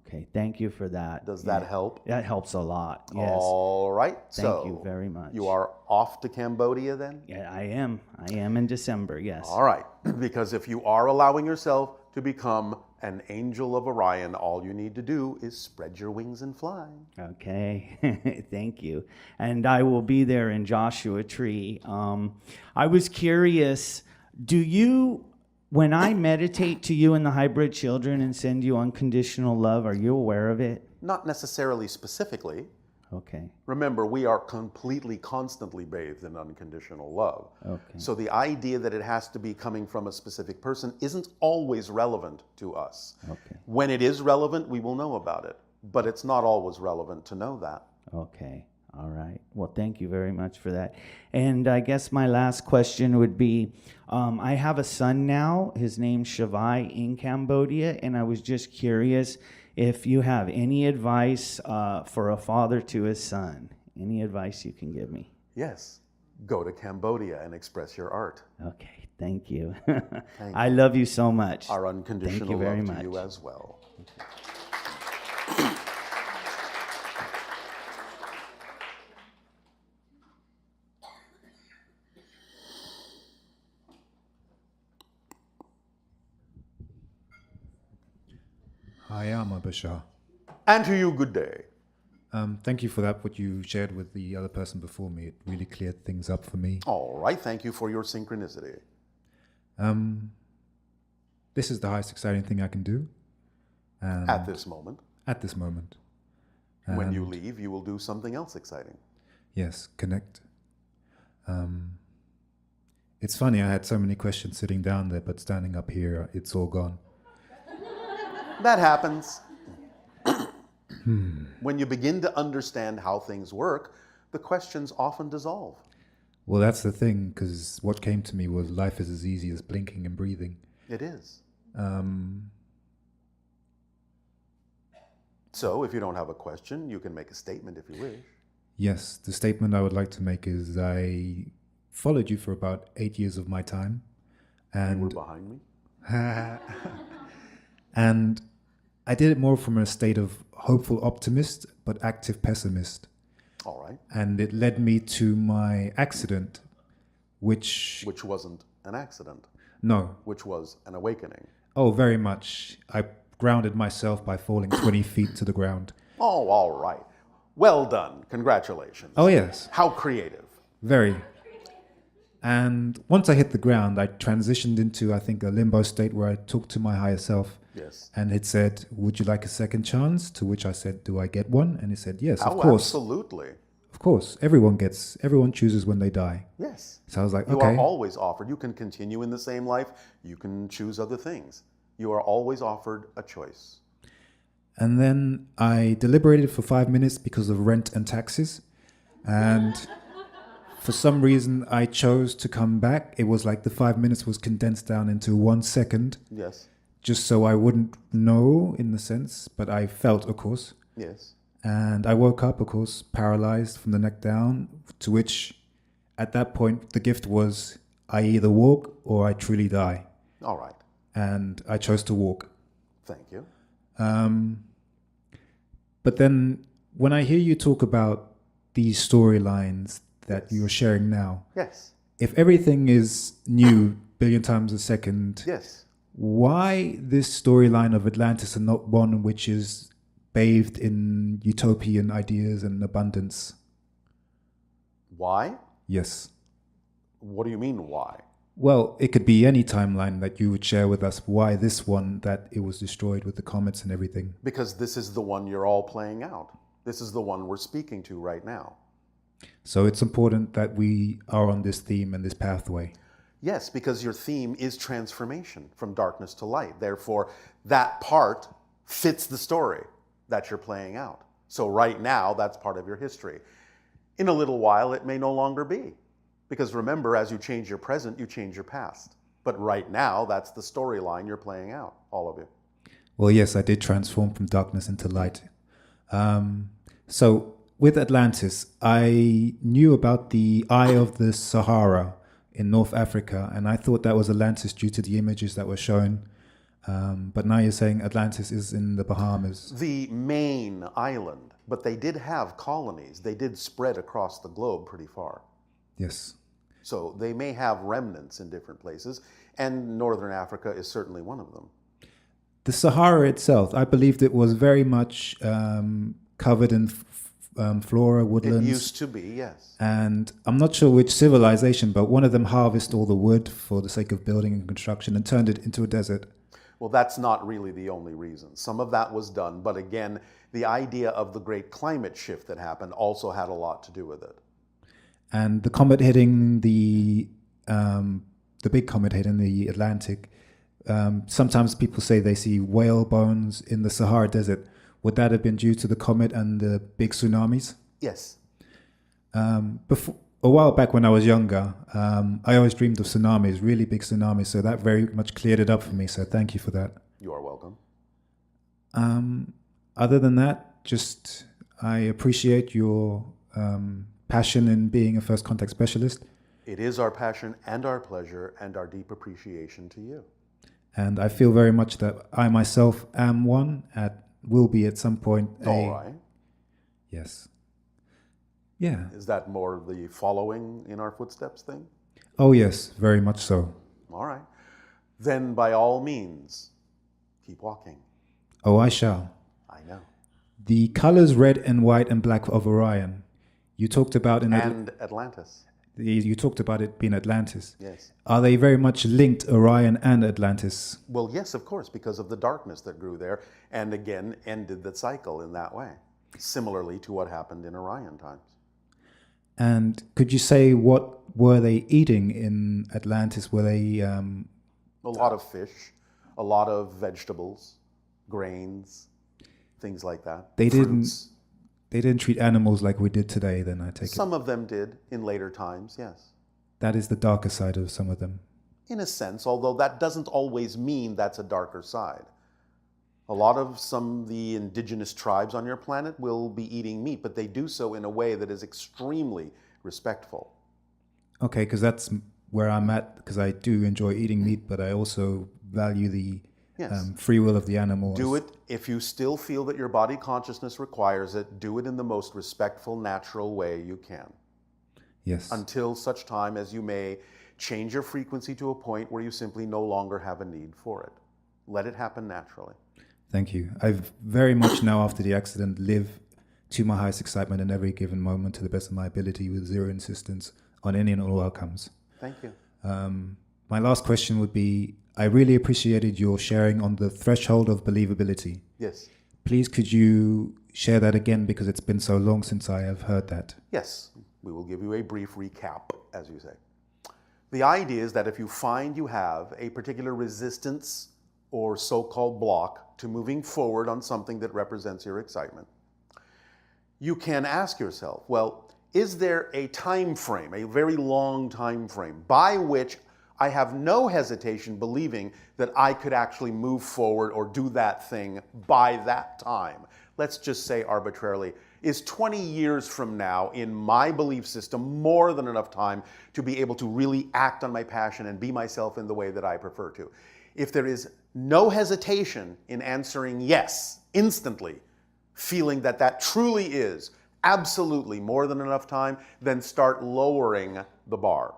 D: Okay. Thank you for that.
A: Does that help?
D: That helps a lot. Yes.
A: All right.
D: Thank you very much.
A: You are off to Cambodia then?
D: Yeah, I am. I am in December. Yes.
A: All right. Because if you are allowing yourself to become an angel of Orion, all you need to do is spread your wings and fly.
D: Okay, thank you. And I will be there in Joshua Tree. I was curious, do you, when I meditate to you and the hybrid children and send you unconditional love, are you aware of it?
A: Not necessarily specifically.
D: Okay.
A: Remember, we are completely, constantly bathed in unconditional love.
D: Okay.
A: So the idea that it has to be coming from a specific person isn't always relevant to us.
D: Okay.
A: When it is relevant, we will know about it. But it's not always relevant to know that.
D: Okay. All right. Well, thank you very much for that. And I guess my last question would be, I have a son now. His name's Shavai in Cambodia, and I was just curious if you have any advice for a father to his son. Any advice you can give me?
A: Yes. Go to Cambodia and express your art.
D: Okay. Thank you.
A: Thank
D: I love you so much.
A: Our unconditional
D: Thank you very
A: love to you
D: much.
A: as well.
E: Hi, I'm Bashar.
A: And to you, good day.
E: Thank you for that, what you shared with the other person before me. It really cleared things up for me.
A: All right. Thank you for your synchronicity.
E: This is the highest exciting thing I can do. And
A: At this moment.
E: At this moment.
A: When you leave, you will do something else exciting.
E: Yes, connect. It's funny, I had so many questions sitting down there, but standing up here, it's all gone.
A: That happens. When you begin to understand how things work, the questions often dissolve.
E: Well, that's the thing, because what came to me was life is as easy as blinking and breathing.
A: It is. So, if you don't have a question, you can make a statement if you wish.
E: Yes, the statement I would like to make is I followed you for about 8 years of my time.
A: You were
E: And
A: behind me?
E: And I did it more from a state of hopeful optimist, but active pessimist.
A: All right.
E: And it led me to my accident, which
A: Wasn't an accident,
E: no,
A: which was an awakening.
E: oh, very much. I grounded myself by falling 20 feet to the ground.
A: Oh, all right. Well done. Congratulations.
E: Oh, yes,
A: How creative.
E: very. And once I hit the ground, I transitioned into, I think, a limbo state where I talked to my higher self.
A: Yes.
E: And it said, would you like a second chance? To which I said, do I get one? And he said, yes, of
A: Oh,
E: course.
A: absolutely.
E: Of course. Everyone chooses when they die.
A: Yes.
E: So I was like,
A: You
E: okay.
A: are always offered. You can continue in the same life. You can choose other things. You are always offered a choice.
E: And then I deliberated for 5 minutes because of rent and taxes. And for some reason, I chose to come back. It was like the 5 minutes was condensed down into 1 second,
A: Yes.
E: just so I wouldn't know in the sense, but I felt, of course.
A: Yes.
E: And I woke up, of course, paralyzed from the neck down, to which at that point, the gift was I either walk or I truly die.
A: All right.
E: And I chose to walk.
A: Thank you.
E: But then when I hear you talk about these storylines that you're sharing now,
A: Yes.
E: if everything is new, billion times a second,
A: Yes.
E: why this storyline of Atlantis and not one which is bathed in utopian ideas and abundance?
A: Why?
E: Yes.
A: What do you mean, why?
E: Well, it could be any timeline that you would share with us. Why this one, that it was destroyed with the comets and everything?
A: Because this is the one you're all playing out. This is the one we're speaking to right now.
E: So it's important that we are on this theme and this pathway.
A: Yes, because your theme is transformation from darkness to light. Therefore, that part fits the story that you're playing out. So right now, that's part of your history. In a little while, it may no longer be. Because remember, as you change your present, you change your past. But right now, that's the storyline you're playing out, all of you.
E: Well, yes, I did transform from darkness into light. So with Atlantis, I knew about the Eye of the Sahara in North Africa, and I thought that was Atlantis due to the images that were shown. But now you're saying Atlantis is in the Bahamas.
A: The main island, but they did have colonies. They did spread across the globe pretty far.
E: Yes.
A: So they may have remnants in different places, and Northern Africa is certainly one of them.
E: The Sahara itself, I believed it was very much covered in flora, woodlands.
A: It used to be, yes.
E: And I'm not sure which civilization, but one of them harvested all the wood for the sake of building and construction and turned it into a desert.
A: Well, that's not really the only reason. Some of that was done, but again, the idea of the great climate shift that happened also had a lot to do with it.
E: And the comet hitting the big comet hitting the Atlantic, sometimes people say they see whale bones in the Sahara Desert. Would that have been due to the comet and the big tsunamis?
A: Yes.
E: Before, a while back when I was younger, I always dreamed of tsunamis, really big tsunamis, so that very much cleared it up for me, so thank you for that.
A: You are welcome.
E: Other than that, just I appreciate your passion in being a first contact specialist.
A: It is our passion and our pleasure and our deep appreciation to you.
E: And I feel very much that I myself am one, will be at some point.
A: All right.
E: Yes. Yeah.
A: Is that more the following in our footsteps thing?
E: Oh, yes, very much so.
A: All right. Then by all means, keep walking.
E: Oh, I shall.
A: I know.
E: The colors red and white and black of Orion, you talked about in
A: Atlantis.
E: You talked about it being Atlantis.
A: Yes.
E: Are they very much linked, Orion and Atlantis?
A: Well, yes, of course, because of the darkness that grew there and again ended the cycle in that way, similarly to what happened in Orion times.
E: And could you say what were they eating in Atlantis? Were they...
A: A lot of fish, a lot of vegetables, grains, things like that.
E: They
A: Fruits.
E: They didn't treat animals like we did today, then, I take it.
A: Some of them did in later times, yes.
E: That is the darker side of some of them.
A: In a sense, although that doesn't always mean that's a darker side. A lot of the indigenous tribes on your planet will be eating meat, but they do so in a way that is extremely respectful.
E: Okay, because that's where I'm at, because I do enjoy eating meat, but I also value the free will of the animal.
A: Do it if you still feel that your body consciousness requires it. Do it in the most respectful, natural way you can.
E: Yes.
A: Until such time as you may change your frequency to a point where you simply no longer have a need for it. Let it happen naturally.
E: Thank you. I've very much now, after the accident, live to my highest excitement in every given moment to the best of my ability with zero insistence on any and all outcomes.
A: Thank you.
E: My last question would be, I really appreciated your sharing on the threshold of believability.
A: Yes.
E: Please, could you share that again, because it's been so long since I have heard that.
A: Yes, we will give you a brief recap, as you say. The idea is that if you find you have a particular resistance or so-called block to moving forward on something that represents your excitement, you can ask yourself, well, is there a time frame, a very long time frame, by which I have no hesitation believing that I could actually move forward or do that thing by that time? Let's just say arbitrarily, is 20 years from now in my belief system more than enough time to be able to really act on my passion and be myself in the way that I prefer to? If there is no hesitation in answering yes instantly, feeling that that truly is absolutely more than enough time, then start lowering the bar.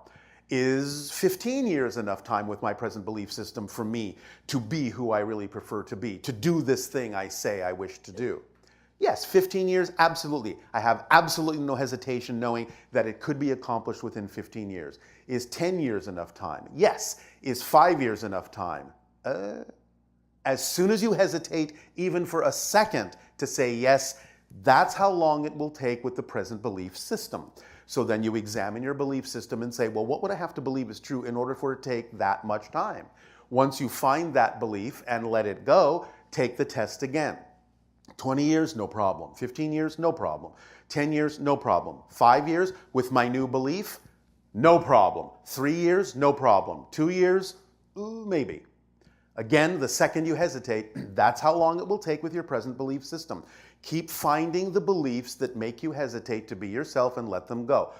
A: Is 15 years enough time with my present belief system for me to be who I really prefer to be, to do this thing I say I wish to do? Yes, 15 years, absolutely. I have absolutely no hesitation knowing that it could be accomplished within 15 years. Is 10 years enough time? Yes. Is 5 years enough time? As soon as you hesitate, even for a second, to say yes, that's how long it will take with the present belief system. So then you examine your belief system and say, well, what would I have to believe is true in order for it to take that much time? Once you find that belief and let it go, take the test again. 20 years, no problem. 15 years, no problem. 10 years, no problem. 5 years, with my new belief, no problem. 3 years, no problem. 2 years, maybe. Again, the second you hesitate, that's how long it will take with your present belief system. Keep finding the beliefs that make you hesitate to be yourself and let them go.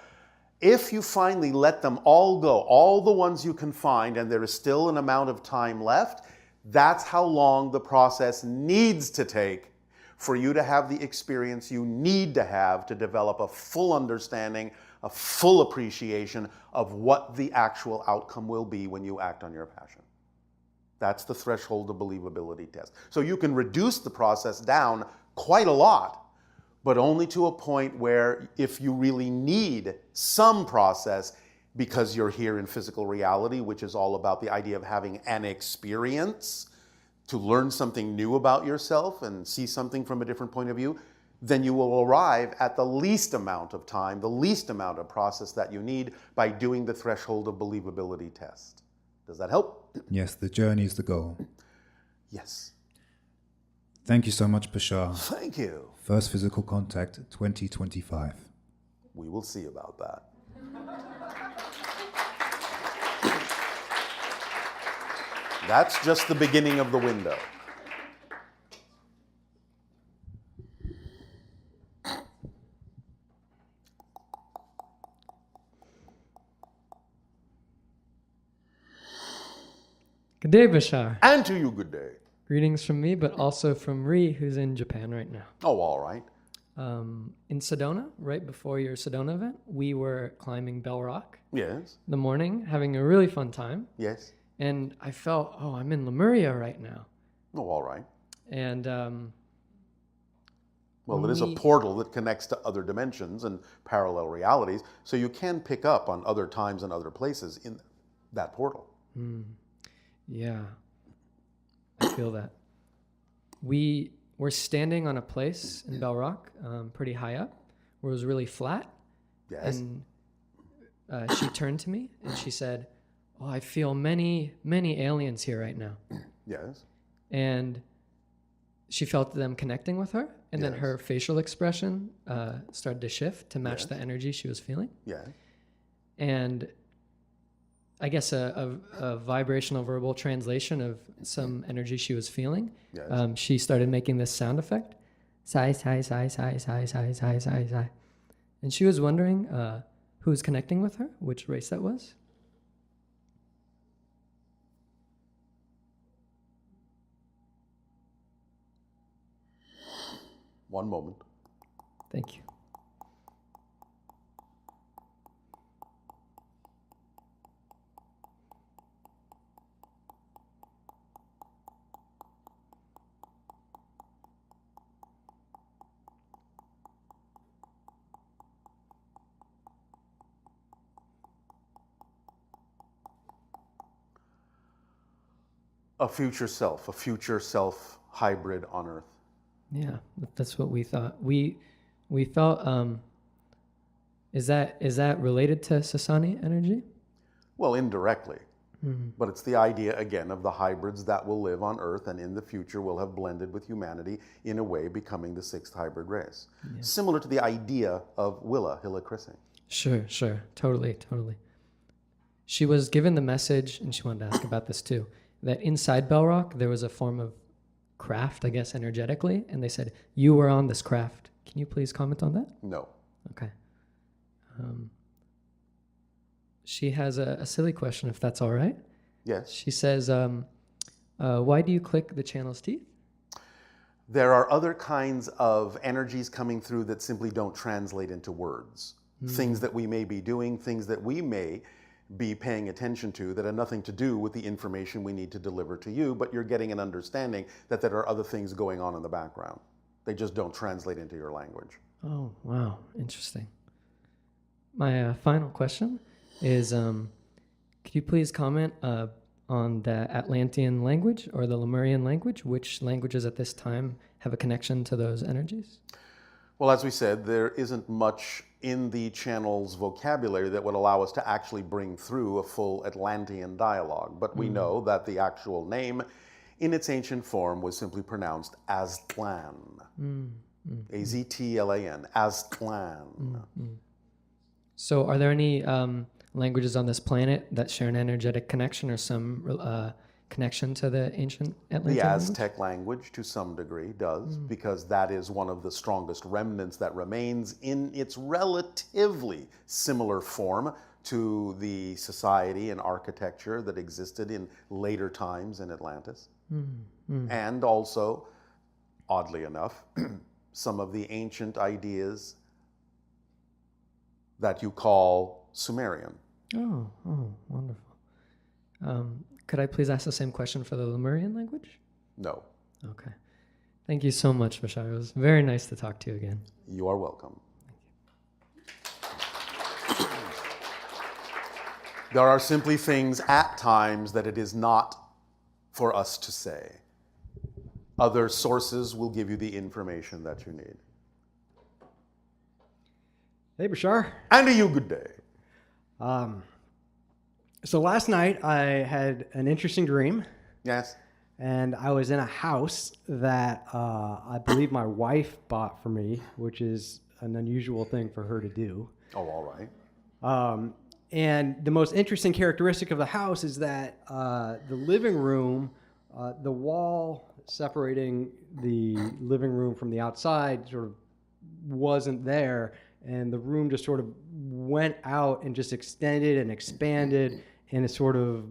A: If you finally let them all go, all the ones you can find, and there is still an amount of time left, that's how long the process needs to take for you to have the experience you need to have to develop a full understanding, a full appreciation of what the actual outcome will be when you act on your passion. That's the threshold of believability test. So you can reduce the process down quite a lot, but only to a point where if you really need some process because you're here in physical reality, which is all about the idea of having an experience to learn something new about yourself and see something from a different point of view, then you will arrive at the least amount of time, the least amount of process that you need by doing the threshold of believability test. Does that help?
E: Yes, the journey is the goal.
A: Yes.
E: Thank you so much, Bashar.
A: Thank you.
E: First physical contact 2025.
A: We will see about that. That's just the beginning of the window.
F: Good day, Bashar.
A: And to you, good day.
F: Greetings from me, but also from Ri, who's in Japan right now.
A: Oh, all right.
F: In Sedona, right before your Sedona event, we were climbing Bell Rock
A: Yes.
F: in the morning, having a really fun time.
A: Yes.
F: And I felt, oh, I'm in Lemuria right now.
A: Oh, all right.
F: And
A: Well, it is a portal that connects to other dimensions and parallel realities, so you can pick up on other times and other places in that portal.
F: yeah, I feel that. We were standing on a place in Bell Rock, pretty high up, where it was really flat.
A: Yes.
F: And she turned to me and she said, oh, I feel many, many aliens here right now.
A: Yes.
F: And she felt them connecting with her. And then
A: Yes.
F: her facial expression started to shift to match
A: Yes.
F: the energy she was feeling.
A: Yes.
F: And I guess a vibrational verbal translation of some energy she was feeling.
A: Yes.
F: She started making this sound effect. Sigh, sigh, sigh, sigh, sigh, sigh, sigh, sigh, sigh. And she was wondering who was connecting with her, which race that was.
A: One moment.
F: Thank you.
A: A future self hybrid on Earth.
F: Yeah, that's what we thought. We felt. Is that related to Sasani energy?
A: Well, indirectly. But it's the idea, again, of the hybrids that will live on Earth and in the future will have blended with humanity in a way becoming the sixth hybrid race. Yeah. Similar to the idea of Hilla Chrissing.
F: Sure. Totally. She was given the message, and she wanted to ask about this too, that inside Bell Rock there was a form of craft, I guess, energetically, and they said, you were on this craft. Can you please comment on that?
A: No.
F: Okay. She has a silly question, if that's all right.
A: Yes.
F: She says, why do you click the channel's teeth?
A: There are other kinds of energies coming through that simply don't translate into words. Things that we may be doing, things that we may be paying attention to that have nothing to do with the information we need to deliver to you, but you're getting an understanding that there are other things going on in the background. They just don't translate into your language.
F: Oh, wow. Interesting. My final question is, could you please comment on the Atlantean language or the Lemurian language? Which languages at this time have a connection to those energies?
A: Well, as we said, there isn't much in the channel's vocabulary that would allow us to actually bring through a full Atlantean dialogue. But we know that the actual name in its ancient form was simply pronounced Aztlan. A-Z-T-L-A-N, Aztlan.
F: So are there any languages on this planet that share an energetic connection or some connection to the ancient Atlantean
A: The
F: language?
A: Aztec language, to some degree, does, because that is one of the strongest remnants that remains in its relatively similar form to the society and architecture that existed in later times in Atlantis. And also, oddly enough, some of the ancient ideas that you call Sumerian.
F: Oh, wonderful. Could I please ask the same question for the Lemurian language?
A: No,
F: Okay. Thank you so much, Bashar. It was very nice to talk to you again.
A: you are welcome. There are simply things at times that it is not for us to say. Other sources will give you the information that you need.
G: Hey, Bashar.
A: And to you, good day.
G: So last night I had an interesting dream,
A: Yes?
G: and I was in a house that I believe my wife bought for me, which is an unusual thing for her to do.
A: Oh, all right.
G: And the most interesting characteristic of the house is that the living room, the wall separating the living room from the outside sort of wasn't there, and the room just sort of went out and just extended and expanded, and it sort of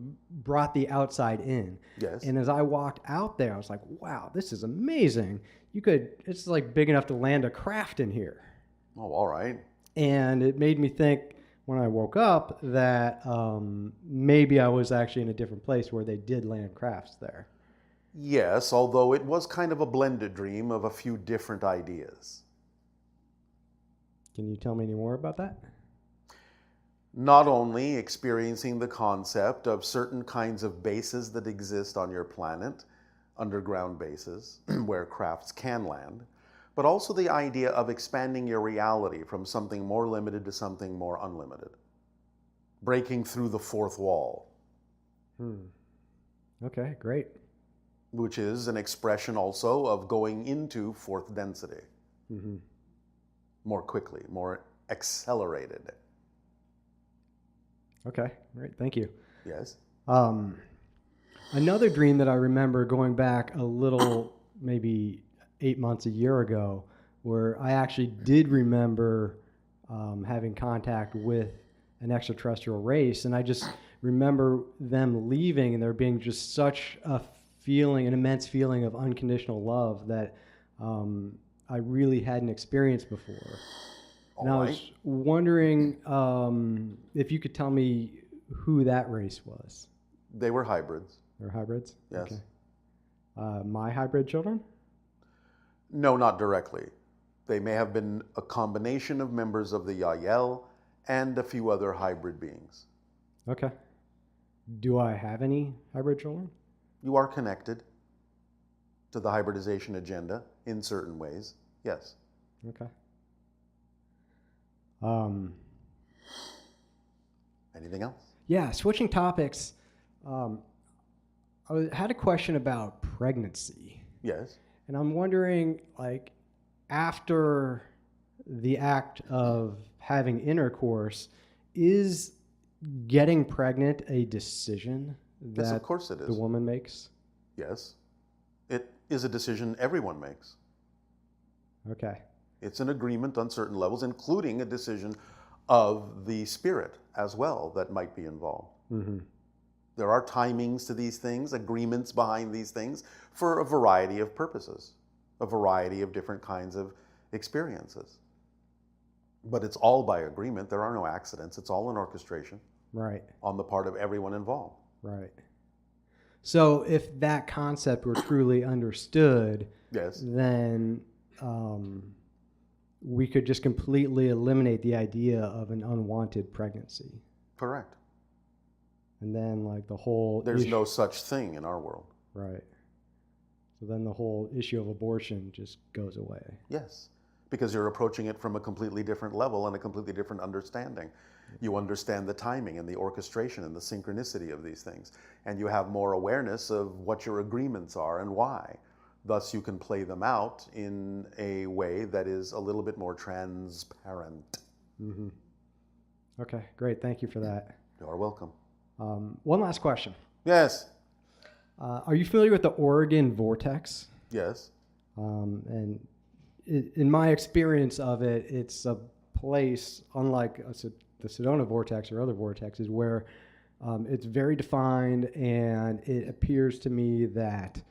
G: brought the outside in.
A: Yes.
G: And as I walked out there, I was like, wow, this is amazing. It's like big enough to land a craft in here.
A: Oh, all right.
G: And it made me think when I woke up that maybe I was actually in a different place where they did land crafts there.
A: Yes, although it was kind of a blended dream of a few different ideas.
G: Can you tell me any more about that?
A: Not only experiencing the concept of certain kinds of bases that exist on your planet, underground bases, where crafts can land, but also the idea of expanding your reality from something more limited to something more unlimited. Breaking through the fourth wall.
G: Okay, great.
A: Which is an expression also of going into fourth density. More quickly, more accelerated.
G: Okay, great. Thank you.
A: Yes?
G: Another dream that I remember going back a little, maybe 8 months, a year ago, where I actually did remember having contact with an extraterrestrial race. And I just remember them leaving and there being just such a feeling, an immense feeling of unconditional love that I really hadn't experienced before. And I was wondering if you could tell me who that race was.
A: They were hybrids.
G: They're hybrids?
A: Yes.
G: Okay. My hybrid children?
A: No, not directly. They may have been a combination of members of the Yael and a few other hybrid beings.
G: Okay. Do I have any hybrid children?
A: You are connected to the hybridization agenda in certain ways, yes.
G: Okay.
A: Anything else?
G: Yeah, switching topics. I had a question about pregnancy.
A: Yes.
G: And I'm wondering, like, after the act of having intercourse, is getting pregnant a decision
A: Yes,
G: that
A: of course it
G: the
A: is.
G: woman makes?
A: Yes. It is a decision everyone makes.
G: Okay.
A: It's an agreement on certain levels, including a decision of the spirit as well that might be involved.
G: Mm-hmm.
A: There are timings to these things, agreements behind these things for a variety of purposes. a variety of different kinds of experiences. But it's all by agreement. There are no accidents. It's all an orchestration
G: Right.
A: on the part of everyone involved.
G: Right. So if that concept were truly understood,
A: Yes.
G: then we could just completely eliminate the idea of an unwanted pregnancy.
A: Correct.
G: And then like the whole
A: There's
G: issue,
A: no such thing in our world.
G: right. So then the whole issue of abortion just goes away.
A: Yes. Because you're approaching it from a completely different level and a completely different understanding. You understand the timing and the orchestration and the synchronicity of these things. And you have more awareness of what your agreements are and why. Thus, you can play them out in a way that is a little bit more transparent.
G: Mm-hmm. Okay, great. Thank you for that.
A: You're welcome.
G: One last question.
A: Yes.
G: Are you familiar with the Oregon vortex?
A: Yes.
G: And in my experience of it, it's a place, unlike the Sedona vortex or other vortexes, where it's very defined, and it appears to me that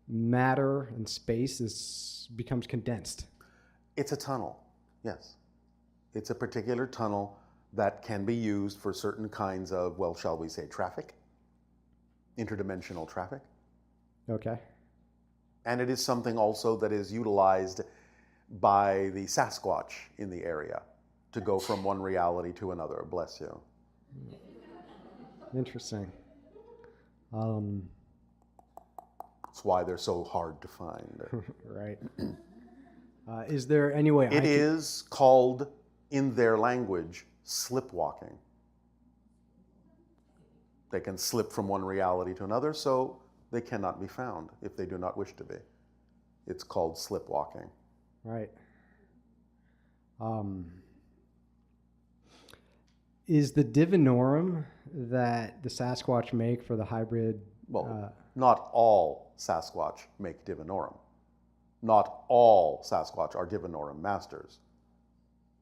G: matter and space becomes condensed.
A: It's a tunnel. Yes. It's a particular tunnel that can be used for certain kinds of, well, shall we say, traffic, interdimensional traffic.
G: Okay.
A: And it is something also that is utilized by the Sasquatch in the area to go from one reality to another. Bless you.
G: Interesting.
A: That's why they're so hard to find.
G: Right. Is there any way
A: It is called, in their language, slipwalking. They can slip from one reality to another, so they cannot be found if they do not wish to be. It's called slipwalking.
G: Right. Is the divinorum that the Sasquatch make for the hybrid?
A: Well, not all Sasquatch make divinorum. Not all Sasquatch are divinorum masters.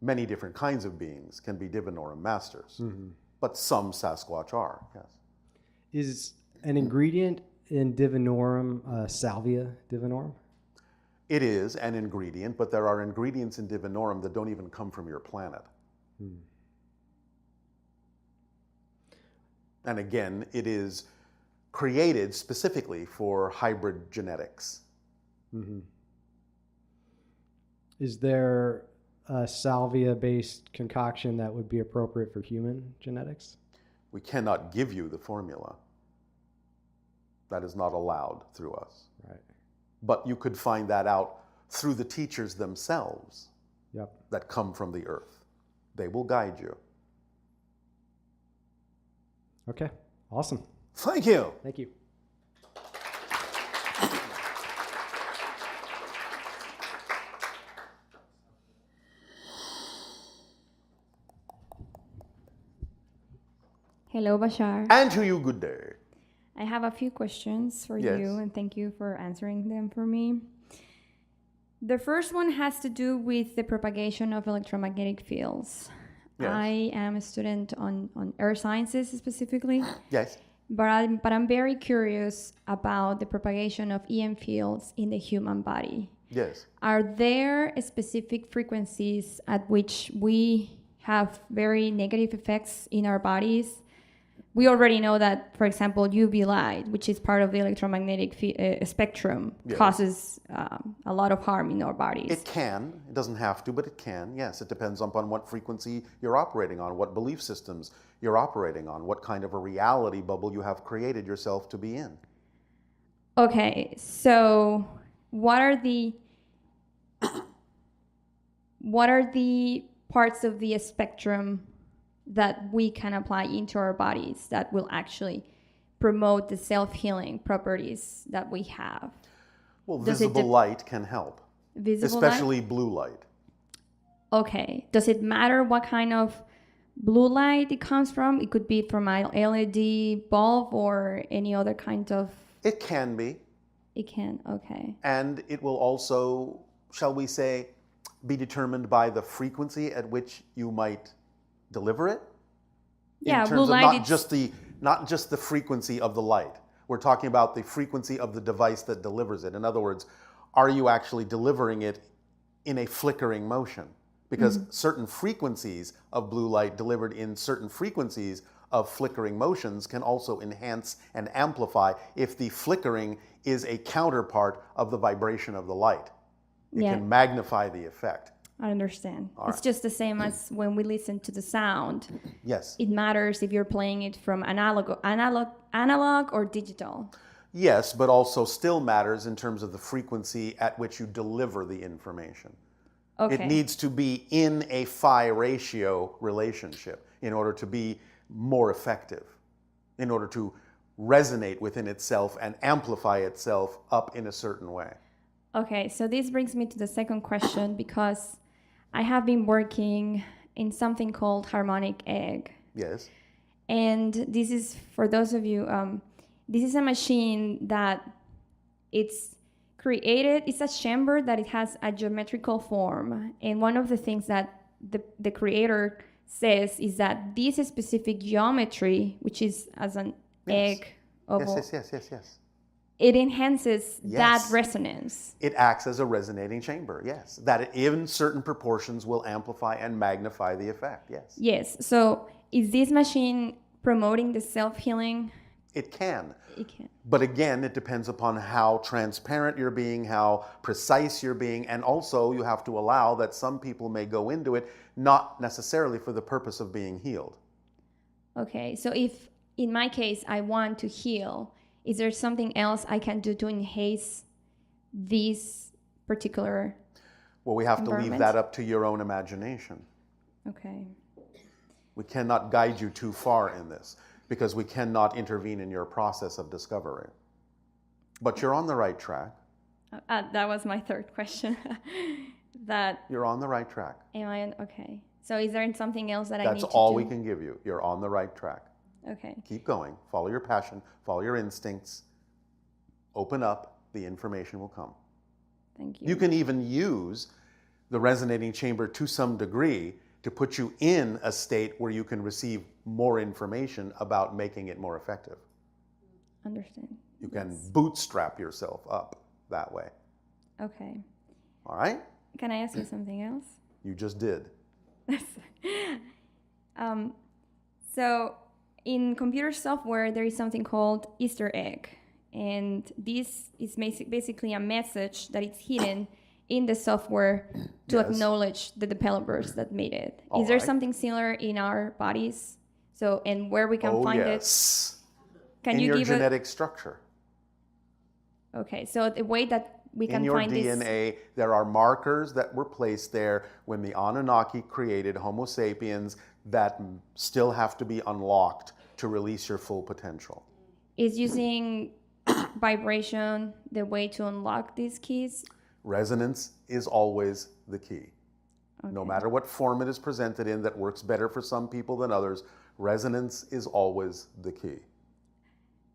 A: Many different kinds of beings can be divinorum masters, but some Sasquatch are, yes.
G: Is an ingredient in divinorum salvia divinorum?
A: It is an ingredient, but there are ingredients in divinorum that don't even come from your planet. And again, it is created specifically for hybrid genetics.
G: Is there a salvia-based concoction that would be appropriate for human genetics?
A: We cannot give you the formula. That is not allowed through us.
G: Right.
A: But you could find that out through the teachers themselves
G: Yep.
A: that come from the earth. They will guide you.
G: Okay. Awesome.
A: Thank you.
G: Thank you.
H: Hello, Bashar.
A: And to you, good day.
H: I have a few questions for
A: Yes.
H: you, and thank you for answering them for me. The first one has to do with the propagation of electromagnetic fields.
A: Yes.
H: I am a student on earth sciences specifically,
A: Yes.
H: but I'm very curious about the propagation of EM fields in the human body.
A: Yes.
H: Are there specific frequencies at which we have very negative effects in our bodies? We already know that, for example, UV light, which is part of the electromagnetic spectrum,
A: Yes.
H: causes a lot of harm in our bodies.
A: It can. It doesn't have to, but it can. Yes, it depends upon what frequency you're operating on, what belief systems you're operating on, what kind of a reality bubble you have created yourself to be in.
H: Okay, so what are the parts of the spectrum that we can apply into our bodies that will actually promote the self-healing properties that we have?
A: Well,
H: Does it
A: visible light can help,
H: Visible light?
A: especially blue light.
H: Okay. Does it matter what kind of blue light it comes from? It could be from an LED bulb or any other kind of...
A: It can be,
H: It can, okay.
A: and it will also, shall we say, be determined by the frequency at which you might deliver it.
H: Yeah,
A: in terms
H: blue
A: of
H: light,
A: not
H: it's-
A: just the frequency of the light, We're talking about the frequency of the device that delivers it. In other words, are you actually delivering it in a flickering motion? Because certain frequencies of blue light delivered in certain frequencies of flickering motions can also enhance and amplify if the flickering is a counterpart of the vibration of the light. It can magnify the effect.
H: I understand.
A: All
H: It's
A: right.
H: just the same as when we listen to the sound.
A: Yes.
H: It matters if you're playing it from analog or digital.
A: Yes, but also still matters in terms of the frequency at which you deliver the information.
H: Okay.
A: It needs to be in a phi ratio relationship in order to be more effective, in order to resonate within itself and amplify itself up in a certain way.
H: Okay, so this brings me to the second question, because I have been working in something called harmonic egg.
A: Yes.
H: And this is, for those of you, this is a machine that it's created, it's a chamber that it has a geometrical form. And one of the things that the creator says is that this specific geometry, which is as an egg oval,
A: Yes.
H: it enhances
A: Yes.
H: that resonance.
A: It acts as a resonating chamber, yes. That in certain proportions will amplify and magnify the effect, yes.
H: Yes. So is this machine promoting the self-healing?
A: It can.
H: It can.
A: But again, it depends upon how transparent you're being, how precise you're being, and also you have to allow that some people may go into it not necessarily for the purpose of being healed.
H: Okay. So if, in my case, I want to heal, is there something else I can do to enhance this particular?
A: Well, we have to leave
H: environment?
A: that up to your own imagination.
H: Okay.
A: We cannot guide you too far in this because we cannot intervene in your process of discovery. But you're on the right track.
H: That was my third question. That
A: You're on the right track.
H: am I? Okay. So is there something else that I need
A: That's
H: to
A: all
H: do?
A: we can give you. You're on the right track.
H: Okay.
A: Keep going. Follow your passion. Follow your instincts. Open up. The information will come.
H: Thank you.
A: You can even use the resonating chamber to some degree to put you in a state where you can receive more information about making it more effective.
H: Understand.
A: You can bootstrap yourself up that way.
H: Okay.
A: All right?
H: Can I ask you something else?
A: You just did.
H: So in computer software, there is something called Easter egg. And this is basically a message that is hidden in the software to
A: Yes.
H: acknowledge the developers that made it.
A: All
H: Is there
A: right.
H: something similar in our bodies? So, and where we can
A: Oh,
H: find
A: yes.
H: it? Can
A: in
H: you
A: your
H: give
A: genetic structure.
H: Okay, so the way that we can
A: In your
H: find this.
A: DNA, there are markers that were placed there when the Anunnaki created Homo sapiens that still have to be unlocked to release your full potential.
H: Is using vibration the way to unlock these keys?
A: Resonance is always the key. No
H: Okay.
A: matter what form it is presented in that works better for some people than others, resonance is always the key.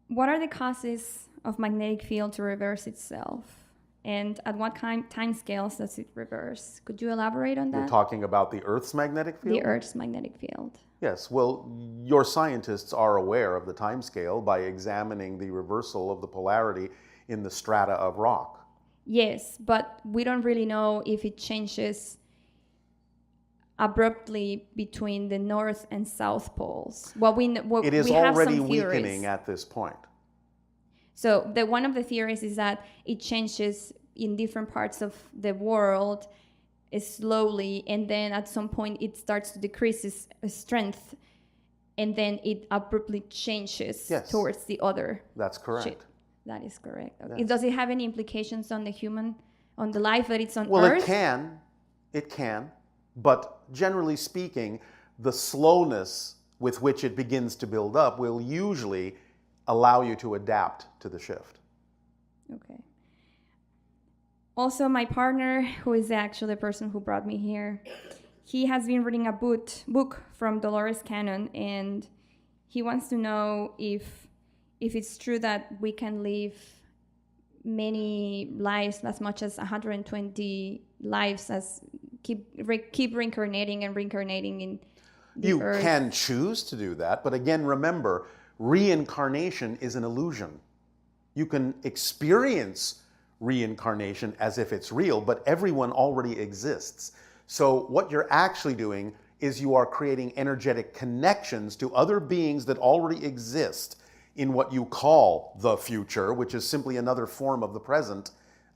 H: What are the causes of magnetic field to reverse itself? And at what time scales does it reverse? Could you elaborate on
A: You're
H: that?
A: talking about the Earth's magnetic field?
H: The Earth's magnetic field.
A: Yes, well, your scientists are aware of the time scale by examining the reversal of the polarity in the strata of rock.
H: Yes, but we don't really know if it changes abruptly between the north and south poles.
A: It is
H: we have
A: already
H: some theories.
A: weakening at this point.
H: So one of the theories is that it changes in different parts of the world slowly, and then at some point it starts to decrease its strength, and then it abruptly changes
A: Yes.
H: towards the other.
A: That's correct.
H: shape. That is correct. Okay.
A: Yes.
H: Does it have any implications on the human, on the life that it's on
A: Well,
H: Earth?
A: it can, but generally speaking, the slowness with which it begins to build up will usually allow you to adapt to the shift.
H: Okay. Also, my partner, who is actually the person who brought me here, he has been reading a book from Dolores Cannon, and he wants to know if it's true that we can live many lives, as much as 120 lives, as keep reincarnating and reincarnating in the
A: You
H: Earth.
A: can choose to do that, but again, remember, reincarnation is an illusion. You can experience reincarnation as if it's real, but everyone already exists. So what you're actually doing is you are creating energetic connections to other beings that already exist in what you call the future, which is simply another form of the present,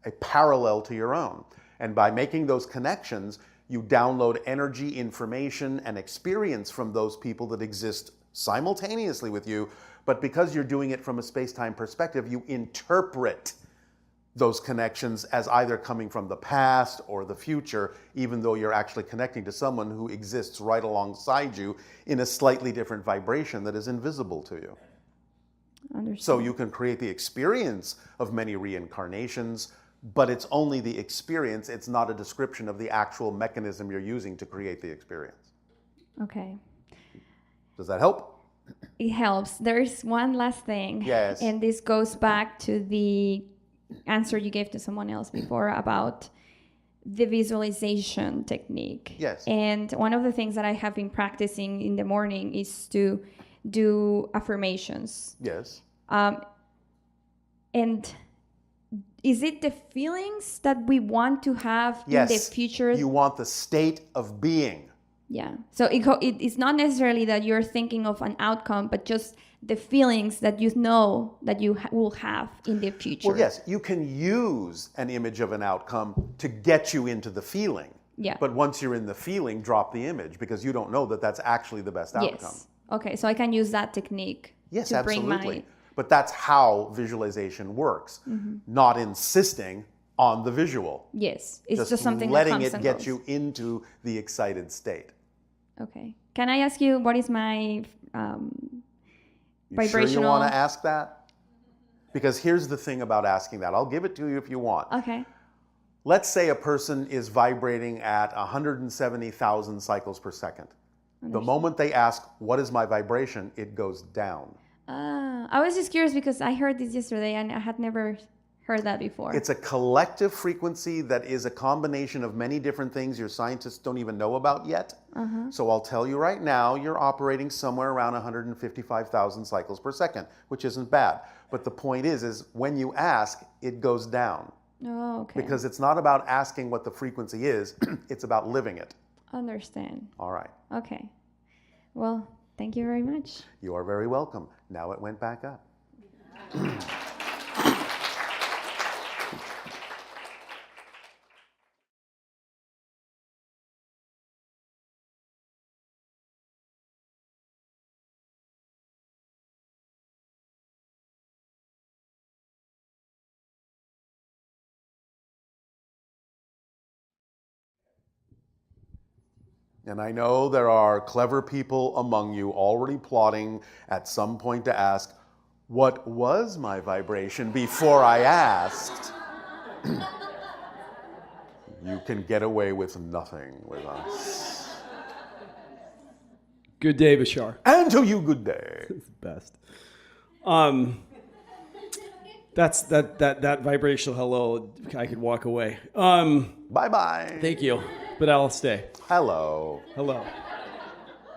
A: a parallel to your own. And by making those connections, you download energy, information, and experience from those people that exist simultaneously with you. But because you're doing it from a space-time perspective, you interpret those connections as either coming from the past or the future, even though you're actually connecting to someone who exists right alongside you in a slightly different vibration that is invisible to you.
H: Understood.
A: So you can create the experience of many reincarnations, but it's only the experience. It's not a description of the actual mechanism you're using to create the experience.
H: Okay.
A: Does that help?
H: It helps. There's one last thing.
A: Yes.
H: And this goes back to the answer you gave to someone else before about the visualization technique.
A: Yes.
H: And one of the things that I have been practicing in the morning is to do affirmations.
A: Yes.
H: And is it the feelings that we want to have
A: Yes.
H: in the future?
A: You want the state of being.
H: Yeah. So it's not necessarily that you're thinking of an outcome, but just the feelings that you know that you will have in the future.
A: Well, yes, you can use an image of an outcome to get you into the feeling.
H: Yeah.
A: But once you're in the feeling, drop the image because you don't know that that's actually the best outcome.
H: Yes. Okay, so I can use that technique
A: Yes,
H: to bring
A: absolutely.
H: my...
A: But that's how visualization works, not insisting on the visual.
H: Yes, it's just,
A: Just
H: something
A: letting
H: that comes
A: it
H: and
A: get
H: goes.
A: you into the excited state.
H: Okay. Can I ask you what is my
A: You sure you
H: vibrational...
A: want to ask that? Because here's the thing about asking that. I'll give it to you if you want.
H: Okay.
A: Let's say a person is vibrating at 170,000 cycles per second. The moment they ask, what is my vibration, it goes down.
H: I was just curious because I heard this yesterday and I had never heard that before.
A: It's a collective frequency that is a combination of many different things your scientists don't even know about yet. So I'll tell you right now, you're operating somewhere around 155,000 cycles per second, which isn't bad. But the point is when you ask, it goes down.
H: Oh, okay.
A: Because it's not about asking what the frequency is, it's about living it.
H: Understand.
A: All right.
H: Okay. Well, thank you very much.
A: You are very welcome. Now it went back up. And I know there are clever people among you already plotting at some point to ask, what was my vibration before I asked? You can get away with nothing with us.
I: Good day, Bashar.
A: And to you, good day.
I: Best. That's that vibrational hello. I could walk away.
A: Bye-bye.
I: Thank you, but I'll stay.
A: Hello.
I: Hello.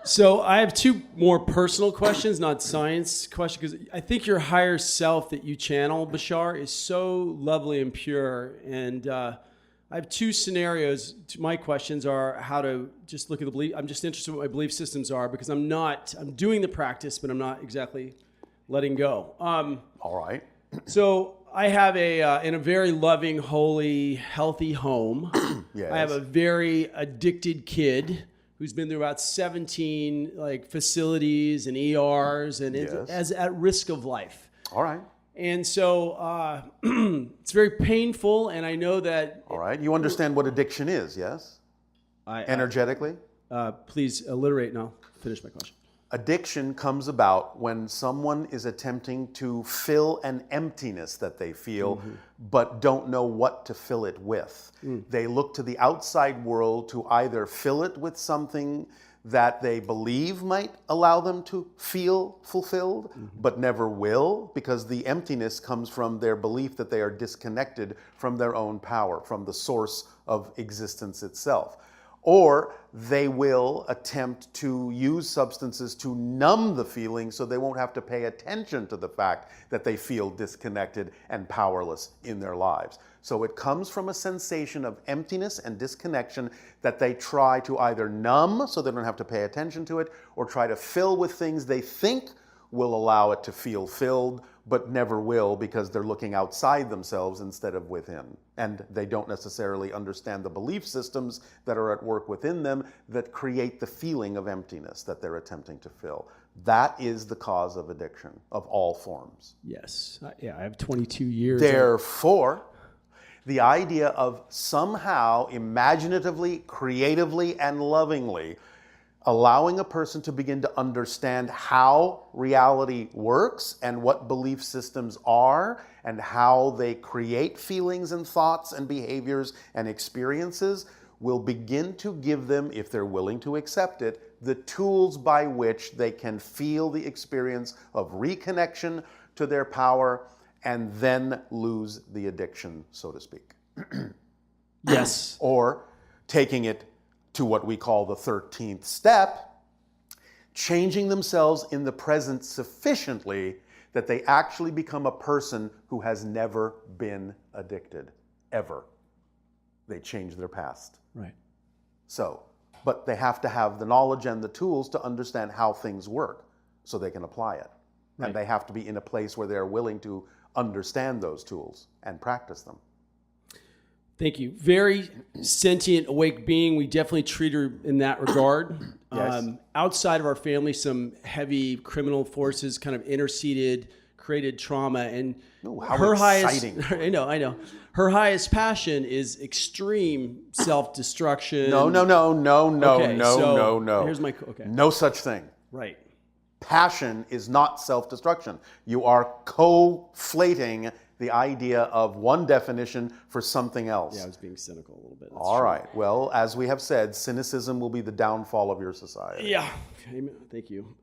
I: So I have two more personal questions, not science questions, because I think your higher self that you channel, Bashar, is so lovely and pure. And I have two scenarios. My questions are how to just look at the belief. I'm just interested in what my belief systems are because I'm doing the practice, but I'm not exactly letting go.
A: All right.
I: So I have in a very loving, holy, healthy home.
A: Yes.
I: I have a very addicted kid who's been through about 17 facilities and ERs and is at risk of life.
A: All right.
I: And so it's very painful, and I know that...
A: All right. You understand what addiction is, yes? Energetically?
I: Please alliterate and I'll finish my question.
A: Addiction comes about when someone is attempting to fill an emptiness that they feel, but don't know what to fill it with. They look to the outside world to either fill it with something that they believe might allow them to feel fulfilled, but never will, because the emptiness comes from their belief that they are disconnected from their own power, from the source of existence itself. Or they will attempt to use substances to numb the feeling so they won't have to pay attention to the fact that they feel disconnected and powerless in their lives. So it comes from a sensation of emptiness and disconnection that they try to either numb so they don't have to pay attention to it, or try to fill with things they think will allow it to feel filled, but never will, because they're looking outside themselves instead of within. And they don't necessarily understand the belief systems that are at work within them that create the feeling of emptiness that they're attempting to fill. That is the cause of addiction of all forms.
I: Yes. Yeah, I have 22 years.
A: Therefore, the idea of somehow imaginatively, creatively, and lovingly allowing a person to begin to understand how reality works and what belief systems are and how they create feelings and thoughts and behaviors and experiences will begin to give them, if they're willing to accept it, the tools by which they can feel the experience of reconnection to their power and then lose the addiction, so to speak.
I: Yes.
A: Or taking it to what we call the 13th step, changing themselves in the present sufficiently that they actually become a person who has never been addicted, ever. They change their past.
I: Right.
A: So, but they have to have the knowledge and the tools to understand how things work so they can apply it.
I: Right.
A: And they have to be in a place where they're willing to understand those tools and practice them.
I: Thank you. Very sentient, awake being. We definitely treat her in that regard.
A: Yes.
I: Outside of our family, some heavy criminal forces kind of interceded, created trauma, and
A: Ooh, how
I: her
A: exciting.
I: highest. I know. Her highest passion is extreme self-destruction.
A: No.
I: Okay, so
A: No.
I: here's my
A: No such thing.
I: Right.
A: Passion is not self-destruction. You are conflating the idea of one definition for something else.
I: Yeah, I was being cynical a little bit. That's
A: All
I: true.
A: right. Well, as we have said, cynicism will be the downfall of your society.
I: Yeah. Amen. Thank you.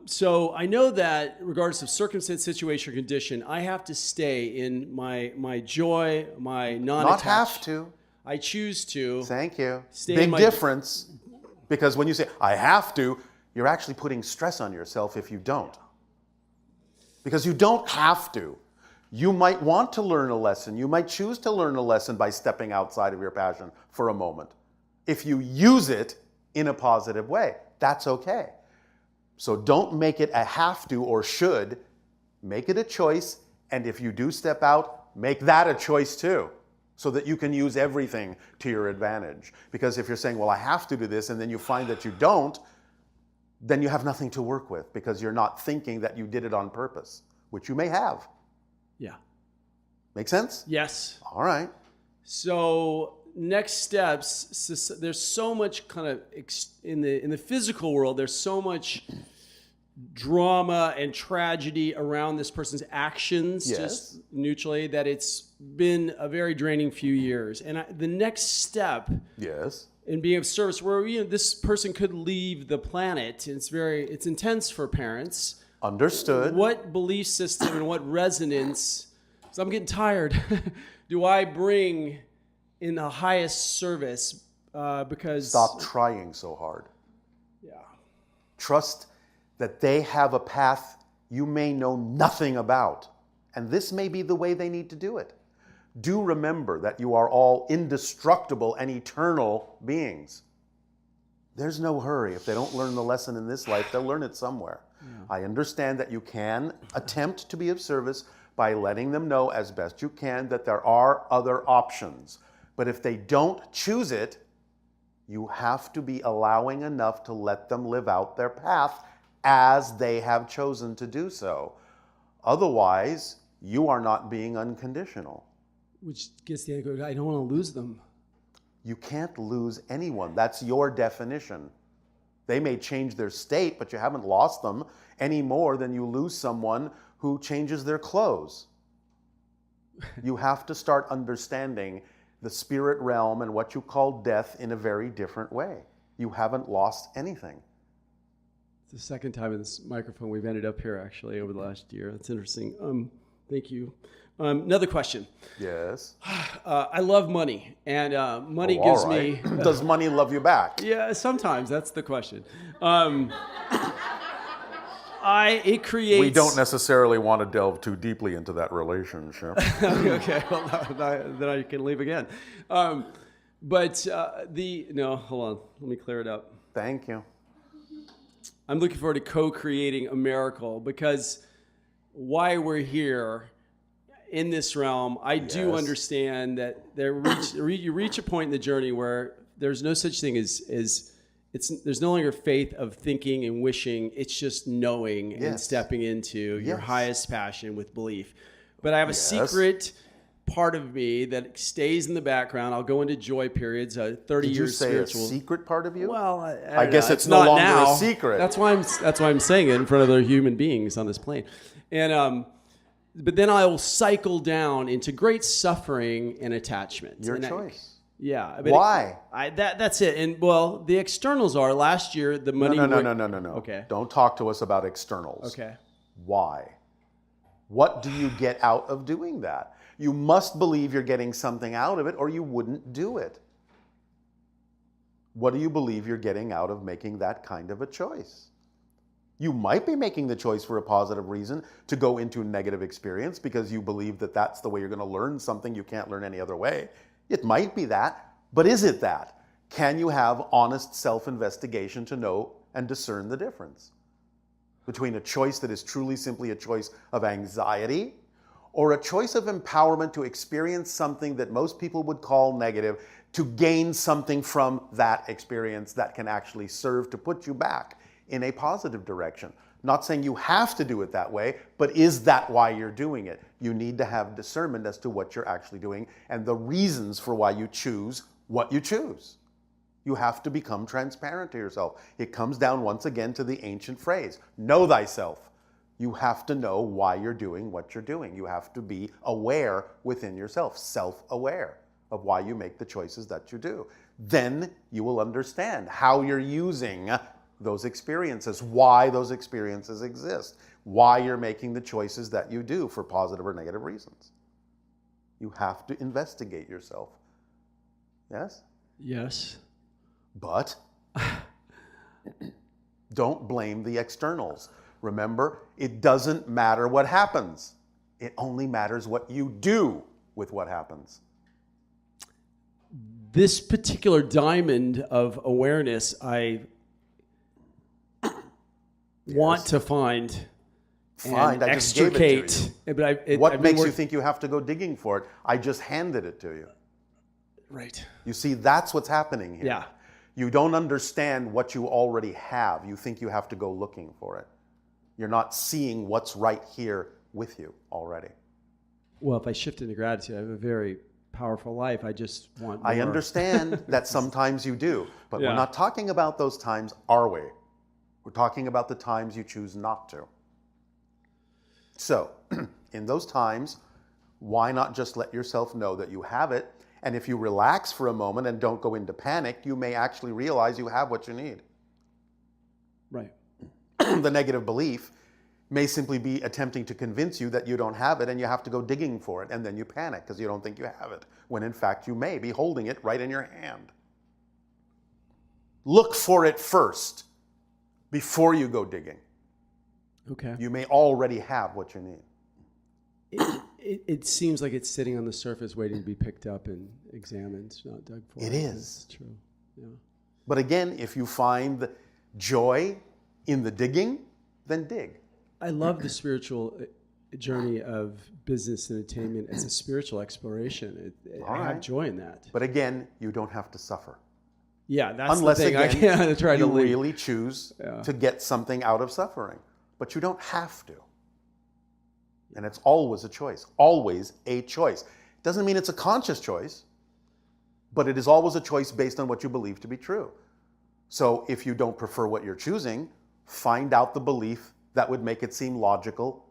I: So I know that regardless of circumstance, situation, or condition, I have to stay in my joy, my non-attached.
A: Not have to.
I: I choose to.
A: Thank you.
I: Stay in
A: Big
I: my-
A: difference. Because when you say, I have to, you're actually putting stress on yourself if you don't. Because you don't have to. You might want to learn a lesson. You might choose to learn a lesson by stepping outside of your passion for a moment. If you use it in a positive way, that's okay. So don't make it a have to or should. Make it a choice. And if you do step out, make that a choice too, so that you can use everything to your advantage. Because if you're saying, well, I have to do this, and then you find that you don't, then you have nothing to work with because you're not thinking that you did it on purpose, which you may have.
I: Yeah.
A: Make sense?
I: Yes.
A: All right.
I: So next steps. There's so much kind of in the physical world. There's so much drama and tragedy around this person's actions,
A: Yes.
I: just neutrally, that it's been a very draining few years. And the next step
A: Yes.
I: in being of service, where this person could leave the planet, it's intense for parents.
A: Understood.
I: What belief system and what resonance, because I'm getting tired, do I bring in the highest service? Because
A: Stop trying so hard.
I: Yeah.
A: Trust that they have a path you may know nothing about. And this may be the way they need to do it. Do remember that you are all indestructible and eternal beings. There's no hurry. If they don't learn the lesson in this life, they'll learn it somewhere. I understand that you can attempt to be of service by letting them know as best you can that there are other options. But if they don't choose it, you have to be allowing enough to let them live out their path as they have chosen to do so. Otherwise, you are not being unconditional.
I: Which gets the end, I don't want to lose them.
A: You can't lose anyone. That's your definition. They may change their state, but you haven't lost them any more than you lose someone who changes their clothes. You have to start understanding the spirit realm and what you call death in a very different way. You haven't lost anything.
I: It's the second time in this microphone we've ended up here, actually, over the last year. That's interesting. Thank you. Another question.
A: Yes.
I: I love money, and money
A: Oh,
I: gives
A: all
I: me.
A: right. Does money love you back?
I: Yeah, sometimes that's the question. It creates.
A: We don't necessarily want to delve too deeply into that relationship.
I: Okay, well, then I can leave again. No, hold on. Let me clear it up.
A: Thank you.
I: I'm looking forward to co-creating a miracle, because why we're here in this realm, I do understand that you reach a point in the journey where there's no such thing as there's no longer faith of thinking and wishing. It's just knowing and stepping into your highest passion with belief. But I have a secret part of me that stays in the background. I'll go into joy periods, 30
A: Did you
I: years
A: say
I: spiritual.
A: a secret part of you?
I: Well,
A: I guess it's no
I: not
A: longer
I: now.
A: a secret.
I: That's why I'm saying it in front of other human beings on this plane. And but then I will cycle down into great suffering and attachment.
A: Your choice.
I: Yeah.
A: Why?
I: That's it. And well, the externals are last year the money.
A: No.
I: Okay.
A: Don't talk to us about externals.
I: Okay.
A: Why? What do you get out of doing that? You must believe you're getting something out of it, or you wouldn't do it. What do you believe you're getting out of making that kind of a choice? You might be making the choice for a positive reason to go into a negative experience because you believe that that's the way you're going to learn something you can't learn any other way. It might be that, but is it that? Can you have honest self-investigation to know and discern the difference between a choice that is truly simply a choice of anxiety or a choice of empowerment to experience something that most people would call negative, to gain something from that experience that can actually serve to put you back in a positive direction? Not saying you have to do it that way, but is that why you're doing it? You need to have discernment as to what you're actually doing and the reasons for why you choose what you choose. You have to become transparent to yourself. It comes down once again to the ancient phrase, know thyself. You have to know why you're doing what you're doing. You have to be aware within yourself, self-aware of why you make the choices that you do. Then you will understand how you're using those experiences, why those experiences exist, why you're making the choices that you do for positive or negative reasons. You have to investigate yourself. Yes?
I: Yes.
A: But don't blame the externals. Remember, it doesn't matter what happens. It only matters what you do with what happens.
I: This particular diamond of awareness, I want to find and
A: I just gave it
I: extricate.
A: to you.
I: But
A: What makes you think you have to go digging for it? I just handed it to you.
I: Right.
A: You see, that's what's happening here.
I: Yeah.
A: You don't understand what you already have. You think you have to go looking for it. You're not seeing what's right here with you already.
I: Well, if I shift into gratitude, I have a very powerful life. I just want more.
A: I understand that sometimes you do, but we're not talking about those times, are we? We're talking about the times you choose not to. So, in those times, why not just let yourself know that you have it? And if you relax for a moment and don't go into panic, you may actually realize you have what you need.
I: Right.
A: The negative belief may simply be attempting to convince you that you don't have it and you have to go digging for it, and then you panic because you don't think you have it, when in fact you may be holding it right in your hand. Look for it first before you go digging.
I: Okay.
A: You may already have what you need.
I: It seems like it's sitting on the surface waiting to be picked up and examined, not dug for.
A: It is.
I: That's true. Yeah.
A: But again, if you find joy in the digging, then dig.
I: I love the spiritual journey of business and attainment as a spiritual exploration. I have joy in that.
A: But again, you don't have to suffer.
I: Yeah, that's
A: Unless,
I: the thing.
A: again,
I: I can't try to
A: you
I: leave.
A: really choose to get something out of suffering. But you don't have to. And it's always a choice. Always a choice. Doesn't mean it's a conscious choice, but it is always a choice based on what you believe to be true. So if you don't prefer what you're choosing, find out the belief that would make it seem logical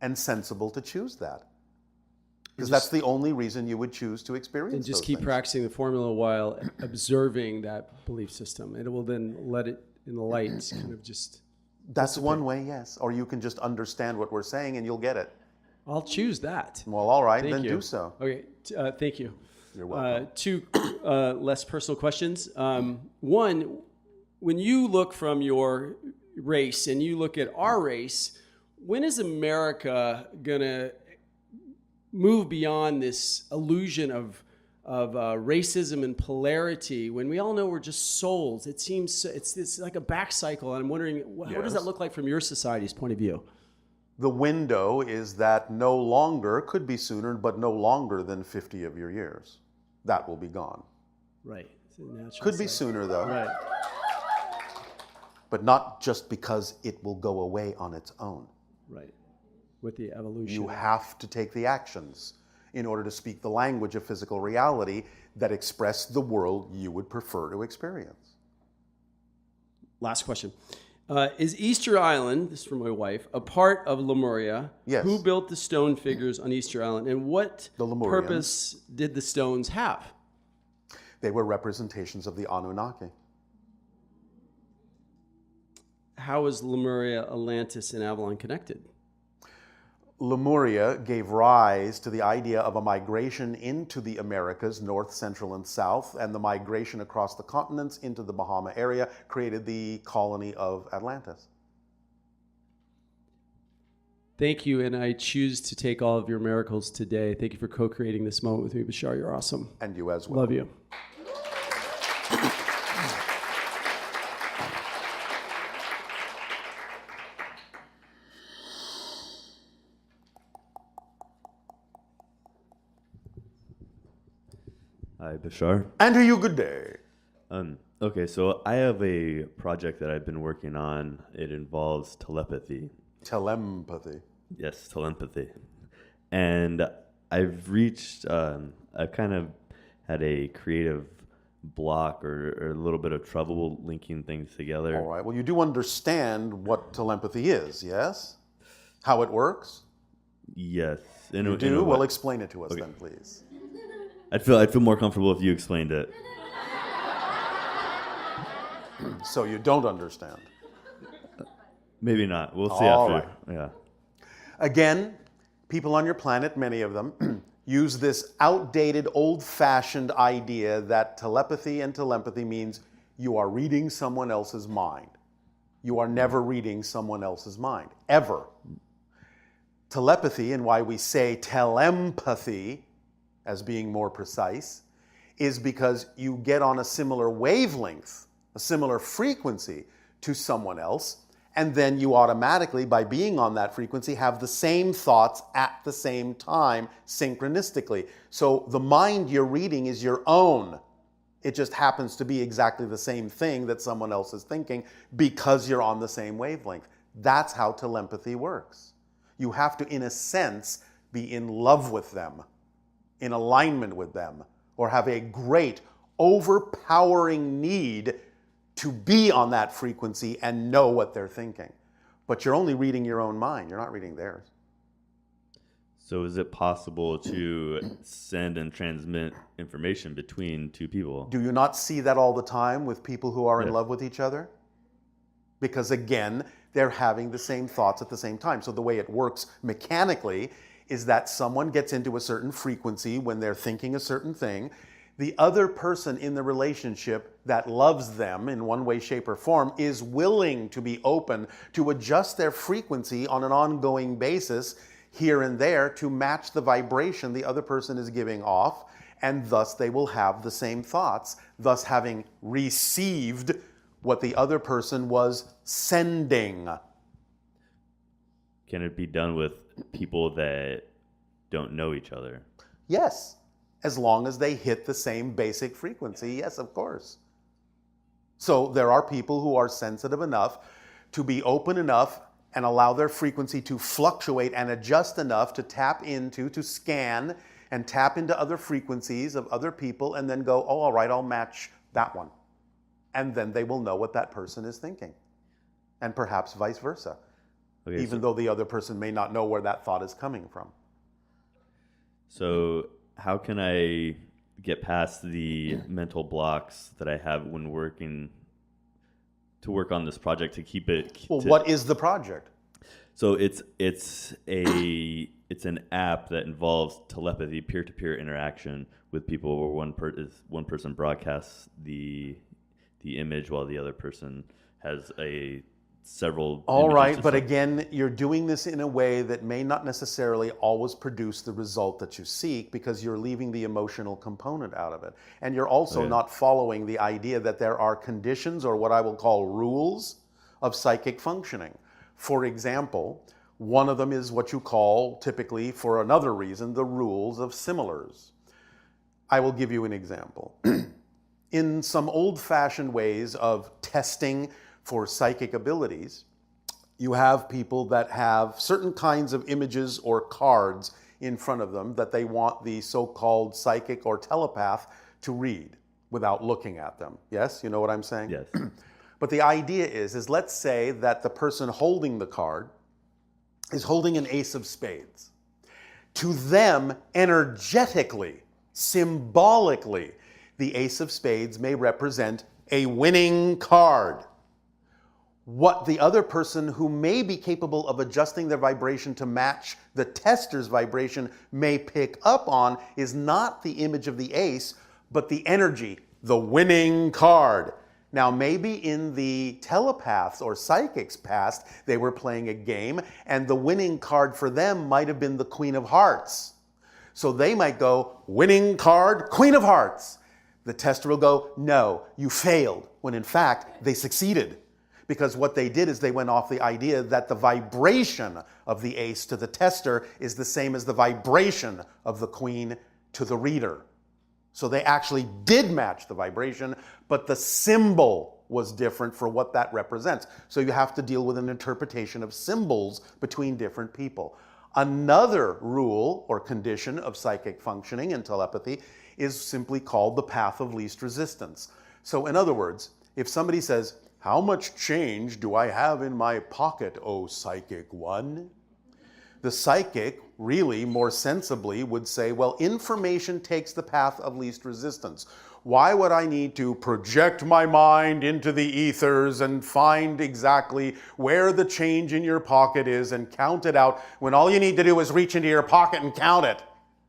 A: and sensible to choose that. Because that's the only reason you would choose to experience
I: And just
A: those
I: keep
A: things.
I: practicing the formula while observing that belief system. And it will then let it in the light kind of just...
A: That's one way, yes. Or you can just understand what we're saying and you'll get it.
I: I'll choose that.
A: Well, all right,
I: Thank
A: then
I: you.
A: do so.
I: Okay, thank you.
A: You're welcome.
I: Two less personal questions. One, when you look from your race and you look at our race, when is America going to move beyond this illusion of racism and polarity when we all know we're just souls? It seems it's like a back cycle, and I'm wondering, what does that look like from your society's point of view?
A: The window is that no longer, could be sooner, but no longer than 50 of your years. That will be gone.
I: Right. It's a natural
A: Could be
I: cycle.
A: sooner, though.
I: Right.
A: But not just because it will go away on its own.
I: Right. With the evolution.
A: You have to take the actions in order to speak the language of physical reality that express the world you would prefer to experience.
I: Last question. Is Easter Island, this is from my wife, a part of Lemuria?
A: Yes.
I: Who built the stone figures on Easter Island, and what
A: The Lemurians.
I: purpose did the stones have?
A: They were representations of the Anunnaki.
I: How is Lemuria, Atlantis, and Avalon connected?
A: Lemuria gave rise to the idea of a migration into the Americas, north, central, and south, and the migration across the continents into the Bahama area created the colony of Atlantis.
I: Thank you, and I choose to take all of your miracles today. Thank you for co-creating this moment with me, Bashar. You're awesome.
A: And you as well.
I: Love you.
J: Hi, Bashar.
A: Andrew, you good day.
J: Okay, so I have a project that I've been working on. It involves telepathy.
A: Telepathy.
J: Yes, telepathy. And I've reached, I've kind of had a creative block or a little bit of trouble linking things together.
A: All right. Well, you do understand what telepathy is, yes? How it works?
J: Yes.
A: You do? Well, explain it to us then, please.
J: I'd feel more comfortable if you explained it.
A: So you don't understand.
J: Maybe not. We'll see
A: All
J: after.
A: right.
J: Yeah.
A: Again, people on your planet, many of them, use this outdated, old-fashioned idea that telepathy and telepathy means you are reading someone else's mind. You are never reading someone else's mind, ever. Telepathy, and why we say telempathy, as being more precise, is because you get on a similar wavelength, a similar frequency to someone else, and then you automatically, by being on that frequency, have the same thoughts at the same time, synchronistically. So the mind you're reading is your own. It just happens to be exactly the same thing that someone else is thinking because you're on the same wavelength. That's how telepathy works. You have to, in a sense, be in love with them, in alignment with them, or have a great, overpowering need to be on that frequency and know what they're thinking. But you're only reading your own mind. You're not reading theirs.
J: So is it possible to send and transmit information between two people?
A: Do you not see that all the time with people who are in love with each other? Because again, they're having the same thoughts at the same time. So the way it works mechanically is that someone gets into a certain frequency when they're thinking a certain thing. The other person in the relationship that loves them in one way, shape, or form is willing to be open to adjust their frequency on an ongoing basis here and there to match the vibration the other person is giving off, and thus they will have the same thoughts, thus having received what the other person was sending.
J: Can it be done with people that don't know each other?
A: Yes, as long as they hit the same basic frequency, yes, of course. So there are people who are sensitive enough to be open enough and allow their frequency to fluctuate and adjust enough to tap into, to scan and tap into other frequencies of other people and then go, oh, all right, I'll match that one. And then they will know what that person is thinking. And perhaps vice versa,
J: Okay,
A: even though the other person may not know where that thought is coming from.
J: So how can I get past the mental blocks that I have when working to work on this project to keep it?
A: Well, what is the project?
J: So it's a it's an app that involves telepathy, peer-to-peer interaction with people, where one person broadcasts the image while the other person has several.
A: All
J: images
A: right,
J: to
A: but
J: show.
A: again, you're doing this in a way that may not necessarily always produce the result that you seek, because you're leaving the emotional component out of it. And you're also not following the idea that there are conditions, or what I will call rules, of psychic functioning. For example, one of them is what you call, typically for another reason, the rules of similars. I will give you an example. In some old-fashioned ways of testing for psychic abilities, you have people that have certain kinds of images or cards in front of them that they want the so-called psychic or telepath to read without looking at them. Yes, you know what I'm saying?
J: Yes.
A: But the idea is let's say that the person holding the card is holding an ace of spades. To them, energetically, symbolically, the ace of spades may represent a winning card. What the other person, who may be capable of adjusting their vibration to match the tester's vibration, may pick up on is not the image of the ace, but the energy, the winning card. Now, maybe in the telepaths or psychics past, they were playing a game, and the winning card for them might have been the Queen of Hearts. So they might go, winning card, Queen of Hearts. The tester will go, no, you failed, when in fact they succeeded. Because what they did is they went off the idea that the vibration of the ace to the tester is the same as the vibration of the queen to the reader. So they actually did match the vibration, but the symbol was different for what that represents. So you have to deal with an interpretation of symbols between different people. Another rule or condition of psychic functioning and telepathy is simply called the path of least resistance. So in other words, if somebody says, how much change do I have in my pocket, oh psychic one? The psychic really more sensibly would say, well, information takes the path of least resistance. Why would I need to project my mind into the ethers and find exactly where the change in your pocket is and count it out, when all you need to do is reach into your pocket and count it?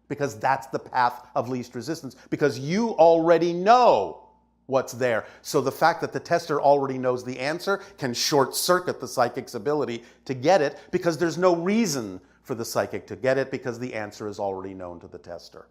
A: Because that's the path of least resistance, because you already know what's there. So the fact that the tester already knows the answer can short circuit the psychic's ability to get it, because there's no reason for the psychic to get it, because the answer is already known to the tester.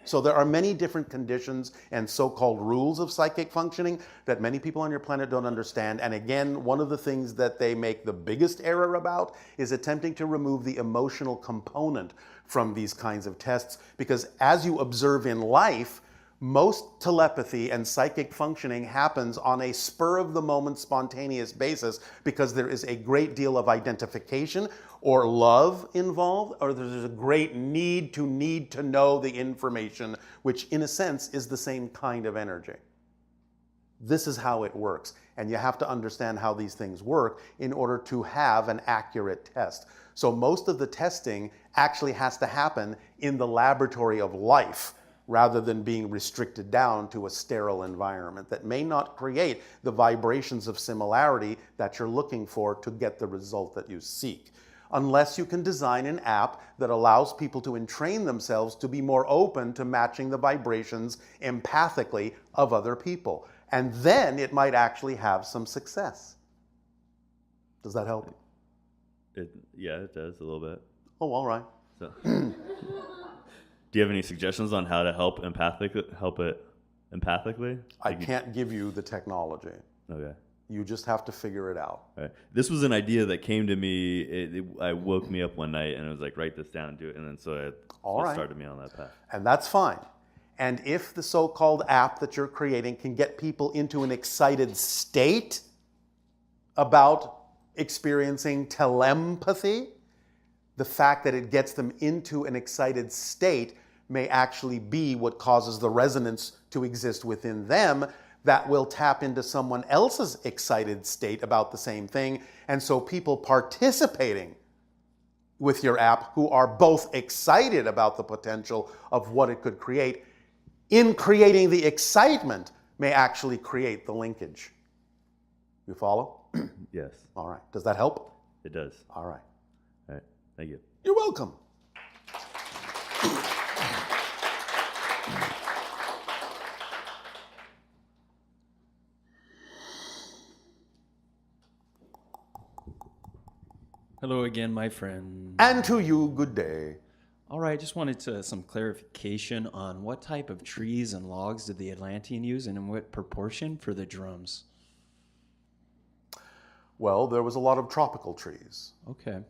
A: So there are many different conditions and so-called rules of psychic functioning that many people on your planet don't understand. And again, one of the things that they make the biggest error about is attempting to remove the emotional component from these kinds of tests, because as you observe in life, most telepathy and psychic functioning happens on a spur-of-the-moment spontaneous basis, because there is a great deal of identification or love involved, or there's a great need to know the information, which in a sense is the same kind of energy. This is how it works, and you have to understand how these things work in order to have an accurate test. So most of the testing actually has to happen in the laboratory of life, rather than being restricted down to a sterile environment that may not create the vibrations of similarity that you're looking for to get the result that you seek. Unless you can design an app that allows people to entrain themselves to be more open to matching the vibrations empathically of other people. And then it might actually have some success. Does that help?
J: Yeah, it does a little bit.
A: Oh, all right.
J: So. Do you have any suggestions on how to help it empathically?
A: I can't give you the technology.
J: Okay.
A: You just have to figure it out.
J: All right. This was an idea that came to me. It woke me up one night and it was like, write this down, do it. And then so it started me on that path.
A: And that's fine. And if the so-called app that you're creating can get people into an excited state about experiencing telepathy, the fact that it gets them into an excited state may actually be what causes the resonance to exist within them that will tap into someone else's excited state about the same thing. And so people participating with your app who are both excited about the potential of what it could create, in creating the excitement, may actually create the linkage. You follow?
J: Yes.
A: All right. Does that help?
J: It does.
A: All right.
J: All right. Thank you.
A: You're welcome.
K: Hello again, my friend.
A: And to you, good day.
K: All right, just wanted some clarification on what type of trees and logs did the Atlantean use and in what proportion for the drums?
A: Well, there was a lot of tropical trees.
K: Okay.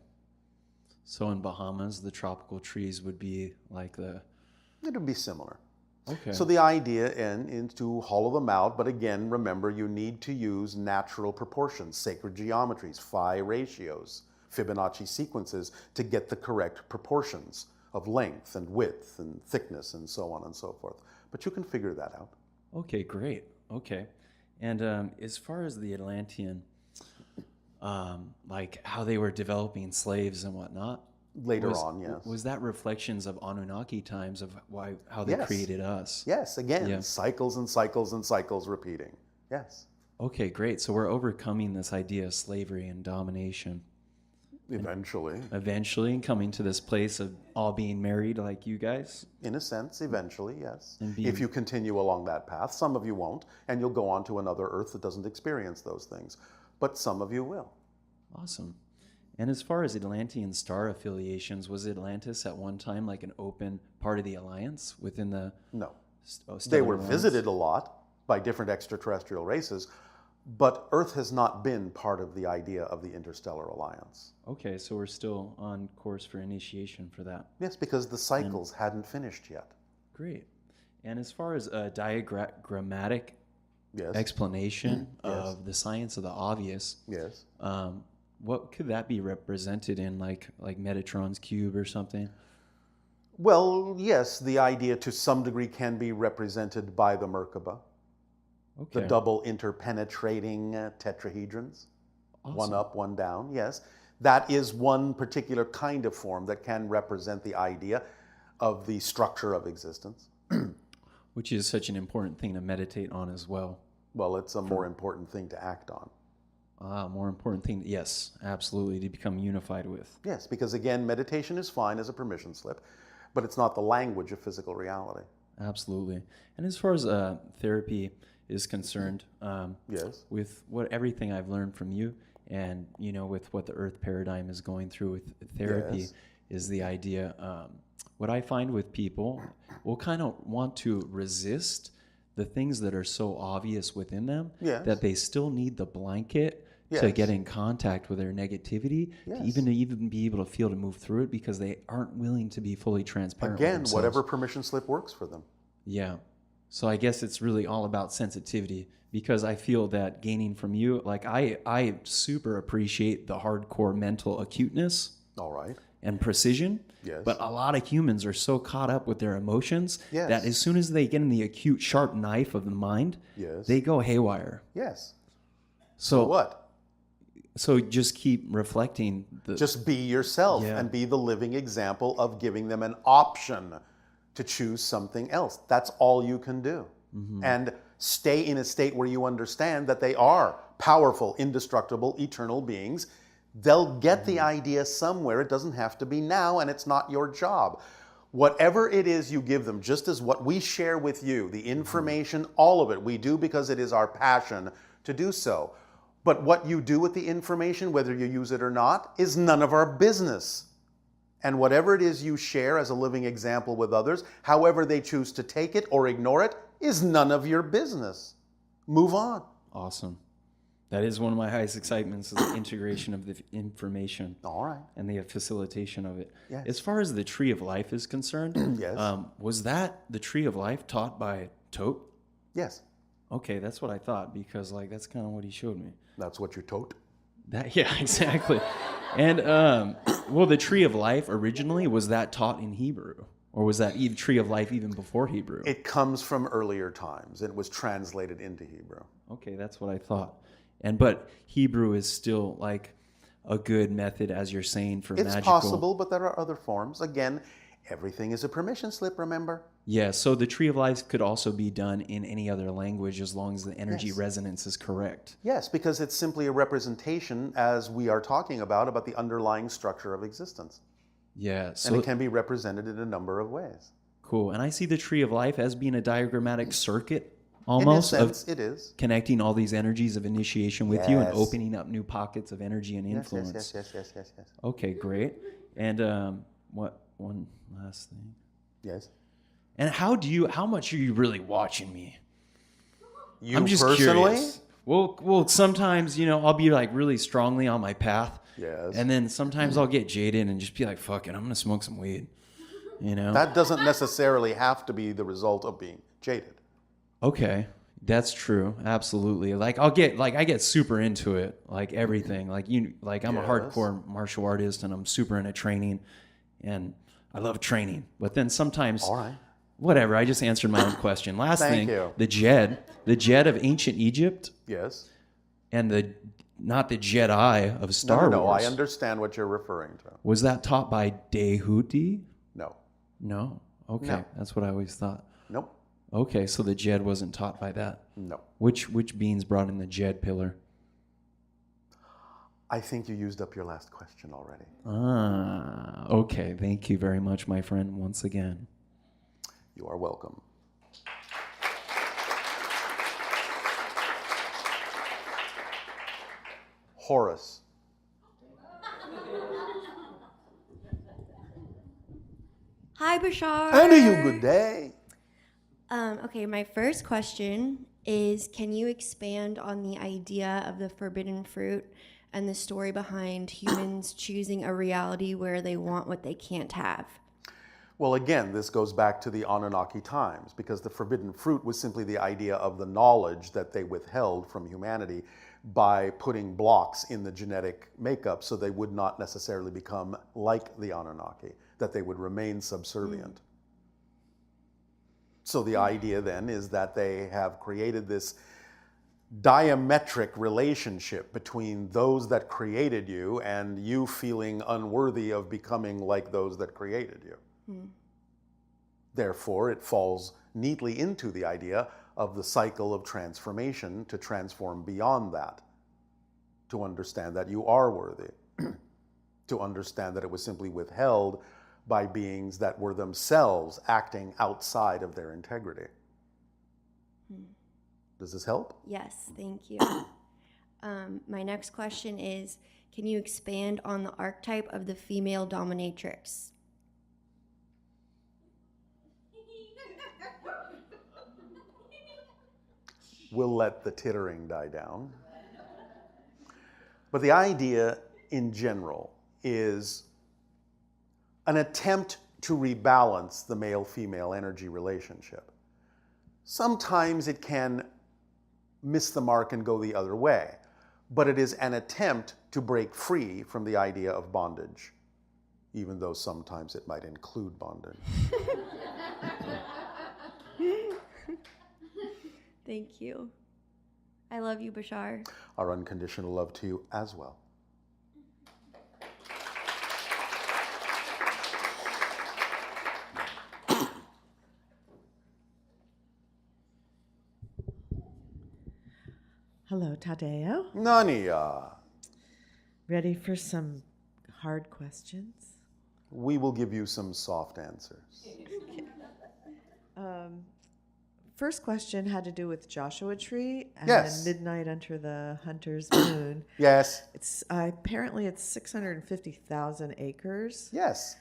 K: So in Bahamas, the tropical trees would be like the...
A: It would be similar.
K: Okay.
A: So the idea is to hollow them out, but again, remember, you need to use natural proportions, sacred geometries, phi ratios, Fibonacci sequences to get the correct proportions of length and width and thickness and so on and so forth. But you can figure that out.
K: Okay, great. Okay. And as far as the Atlantean, like how they were developing slaves and whatnot,
A: Later on, yes.
K: Was that reflections of Anunnaki times of how they
A: Yes.
K: created us?
A: Yes, again,
K: Yeah.
A: cycles and cycles and cycles repeating. Yes.
K: Okay, great. So we're overcoming this idea of slavery and domination.
A: Eventually.
K: Eventually, and coming to this place of all being married like you guys.
A: In a sense, eventually, yes.
K: And being-
A: If you continue along that path, some of you won't, and you'll go on to another Earth that doesn't experience those things. But some of you will.
K: Awesome. And as far as Atlantean star affiliations, was Atlantis at one time like an open part of the alliance within the...
A: No.
K: Stellar
A: They were
K: Alliance?
A: visited a lot by different extraterrestrial races, but Earth has not been part of the idea of the interstellar alliance.
K: Okay, so we're still on course for initiation for that.
A: Yes, because the cycles hadn't finished yet.
K: Great. And as far as a diagrammatic
A: Yes.
K: explanation
A: Yes.
K: of the science of the obvious,
A: Yes.
K: what could that be represented in, like Metatron's cube or something?
A: Well, yes, the idea to some degree can be represented by the Merkaba,
K: Okay.
A: the double interpenetrating tetrahedrons, one
K: Awesome.
A: up, one down, yes. That is one particular kind of form that can represent the idea of the structure of existence.
K: Which is such an important thing to meditate on as well.
A: Well, it's a more important thing to act on.
K: More important thing, yes, absolutely, to become unified with.
A: Yes, because again, meditation is fine as a permission slip, but it's not the language of physical reality.
K: Absolutely. And as far as therapy is concerned,
A: Yes.
K: with everything I've learned from you, and with what the Earth paradigm is going through with therapy,
A: Yes.
K: is the idea. What I find with people will kind of want to resist the things that are so obvious within them
A: Yes.
K: that they still need the blanket to
A: Yes.
K: get in contact with their negativity,
A: Yes.
K: to even be able to feel to move through it, because they aren't willing to be fully transparent. with
A: Again,
K: themselves.
A: whatever permission slip works for them.
K: Yeah. So I guess it's really all about sensitivity, because I feel that gaining from you, like I super appreciate the hardcore mental acuteness
A: All right.
K: and precision.
A: Yes.
K: But a lot of humans are so caught up with their emotions
A: Yes.
K: that as soon as they get in the acute, sharp knife of the mind,
A: Yes.
K: they go haywire.
A: Yes.
K: So
A: What?
K: So just keep reflecting.
A: Just be yourself
K: Yeah.
A: and be the living example of giving them an option to choose something else. That's all you can do.
K: Mm-hmm.
A: And stay in a state where you understand that they are powerful, indestructible, eternal beings. They'll get the idea somewhere. It doesn't have to be now, and it's not your job. Whatever it is you give them, just as what we share with you, the information, all of it, we do because it is our passion to do so. But what you do with the information, whether you use it or not, is none of our business. And whatever it is you share as a living example with others, however they choose to take it or ignore it, is none of your business. Move on.
K: Awesome. That is one of my highest excitements, is the integration of the information.
A: All right.
K: And the facilitation of it.
A: Yes.
K: As far as the tree of life is concerned,
A: Yes.
K: Was that the tree of life taught by Tote?
A: Yes.
K: Okay, that's what I thought, because that's kind of what he showed me.
A: That's what you're told.
K: Yeah, exactly. And well, the tree of life originally, was that taught in Hebrew, or was that tree of life even before Hebrew?
A: It comes from earlier times. It was translated into Hebrew.
K: Okay, that's what I thought. But Hebrew is still like a good method, as you're saying, for
A: It's
K: magical.
A: possible, but there are other forms. Again, everything is a permission slip, remember?
K: Yeah, so the tree of life could also be done in any other language as long as the energy
A: Yes.
K: resonance is correct.
A: Yes, because it's simply a representation, as we are talking about the underlying structure of existence.
K: Yeah.
A: And it can be represented in a number of ways.
K: Cool. And I see the tree of life as being a diagrammatic circuit almost
A: In a sense, it is.
K: connecting all these energies of initiation with you and
A: Yes.
K: opening up new pockets of energy and influence.
A: Yes.
K: Okay, great. And what one last thing?
A: Yes.
K: And how much are you really watching me?
A: You
K: I'm just
A: personally?
K: curious. Well, sometimes, I'll be like really strongly on my path.
A: Yes.
K: And then sometimes I'll get jaded and just be like, fuck it, I'm going to smoke some weed.
A: That doesn't necessarily have to be the result of being jaded.
K: Okay. That's true. Absolutely. I get super into it, like everything. I'm a hardcore martial artist and I'm super into training and I love training. But then sometimes,
A: All right.
K: whatever, I just answered my own question. Last
A: Thank
K: thing,
A: you.
K: the Jed of ancient Egypt
A: Yes.
K: and not the Jedi of Star
A: No,
K: Wars.
A: I understand what you're referring to.
K: Was that taught by Dehuti?
A: No.
K: No. Okay.
A: No.
K: That's what I always thought.
A: Nope.
K: Okay, so the Jed wasn't taught by that.
A: No.
K: Which beings brought in the Jed pillar?
A: I think you used up your last question already.
K: Okay. Thank you very much, my friend, once again.
A: You are welcome. Horus.
L: Hi, Bashar.
A: And to you, good day.
L: Okay, my first question is, can you expand on the idea of the forbidden fruit and the story behind humans choosing a reality where they want what they can't have?
A: Well, again, this goes back to the Anunnaki times, because the forbidden fruit was simply the idea of the knowledge that they withheld from humanity by putting blocks in the genetic makeup so they would not necessarily become like the Anunnaki, that they would remain subservient. So the idea then is that they have created this diametric relationship between those that created you and you feeling unworthy of becoming like those that created you. Therefore, it falls neatly into the idea of the cycle of transformation to transform beyond that, to understand that you are worthy, to understand that it was simply withheld by beings that were themselves acting outside of their integrity. Does this help?
L: Yes, thank you. My next question is, can you expand on the archetype of the female dominatrix?
A: We'll let the tittering die down. But the idea in general is an attempt to rebalance the male-female energy relationship. Sometimes it can miss the mark and go the other way, but it is an attempt to break free from the idea of bondage, even though sometimes it might include bondage.
L: Thank you. I love you, Bashar.
A: Our unconditional love to you as well.
M: Hello, Tadeo.
A: Nania.
M: Ready for some hard questions?
A: We will give you some soft answers.
M: First question had to do with Joshua Tree and
A: Yes.
M: Midnight Under the Hunter's Moon.
A: Yes.
M: It's apparently it's 650,000 acres.
A: Yes.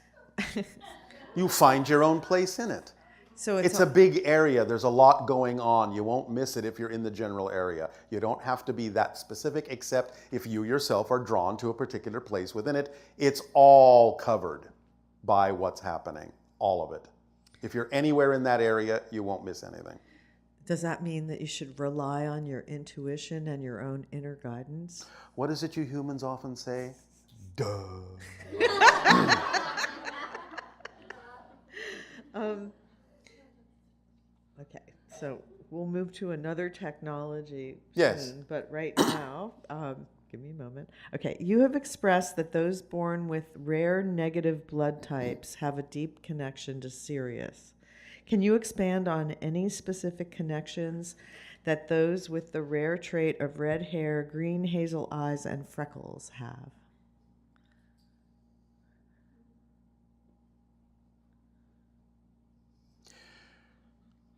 A: You find your own place in it.
M: So
A: It's a big area. There's a lot going on. You won't miss it if you're in the general area. You don't have to be that specific, except if you yourself are drawn to a particular place within it. It's all covered by what's happening, all of it. If you're anywhere in that area, you won't miss anything.
M: Does that mean that you should rely on your intuition and your own inner guidance?
A: What is it you humans often say? Duh.
M: Okay, so we'll move to another technology
A: Yes.
M: soon, but right now, give me a moment. Okay, you have expressed that those born with rare negative blood types have a deep connection to Sirius. Can you expand on any specific connections that those with the rare trait of red hair, green hazel eyes, and freckles have?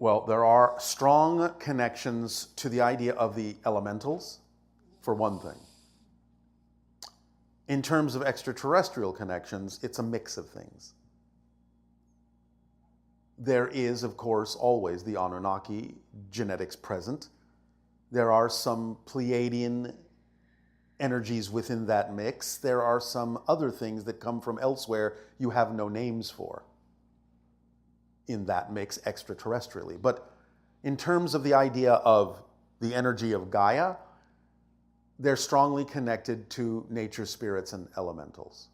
A: Well, there are strong connections to the idea of the elementals, for one thing. In terms of extraterrestrial connections, it's a mix of things. There is, of course, always the Anunnaki genetics present. There are some Pleiadian energies within that mix. There are some other things that come from elsewhere you have no names for in that mix extraterrestrially. But in terms of the idea of the energy of Gaia, they're strongly connected to nature spirits and elementals.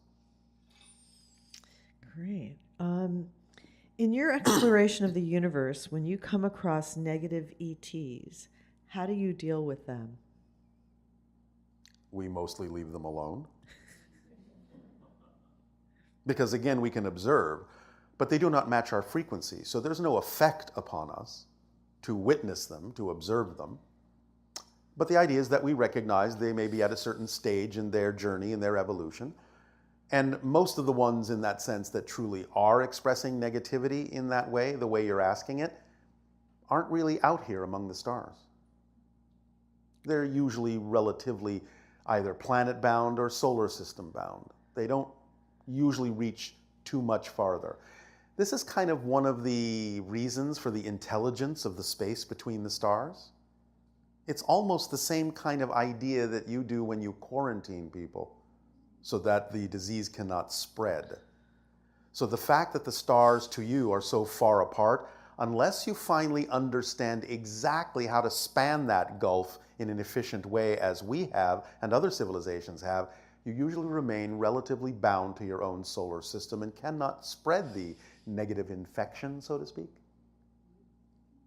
M: Great. In your exploration of the universe, when you come across negative ETs, how do you deal with them?
A: We mostly leave them alone. Because again, we can observe, but they do not match our frequency. So there's no effect upon us to witness them, to observe them. But the idea is that we recognize they may be at a certain stage in their journey, in their evolution. And most of the ones in that sense that truly are expressing negativity in that way, the way you're asking it, aren't really out here among the stars. They're usually relatively either planet-bound or solar system-bound. They don't usually reach too much farther. This is kind of one of the reasons for the intelligence of the space between the stars. It's almost the same kind of idea that you do when you quarantine people so that the disease cannot spread. So the fact that the stars to you are so far apart, unless you finally understand exactly how to span that gulf in an efficient way as we have and other civilizations have, you usually remain relatively bound to your own solar system and cannot spread the negative infection, so to speak.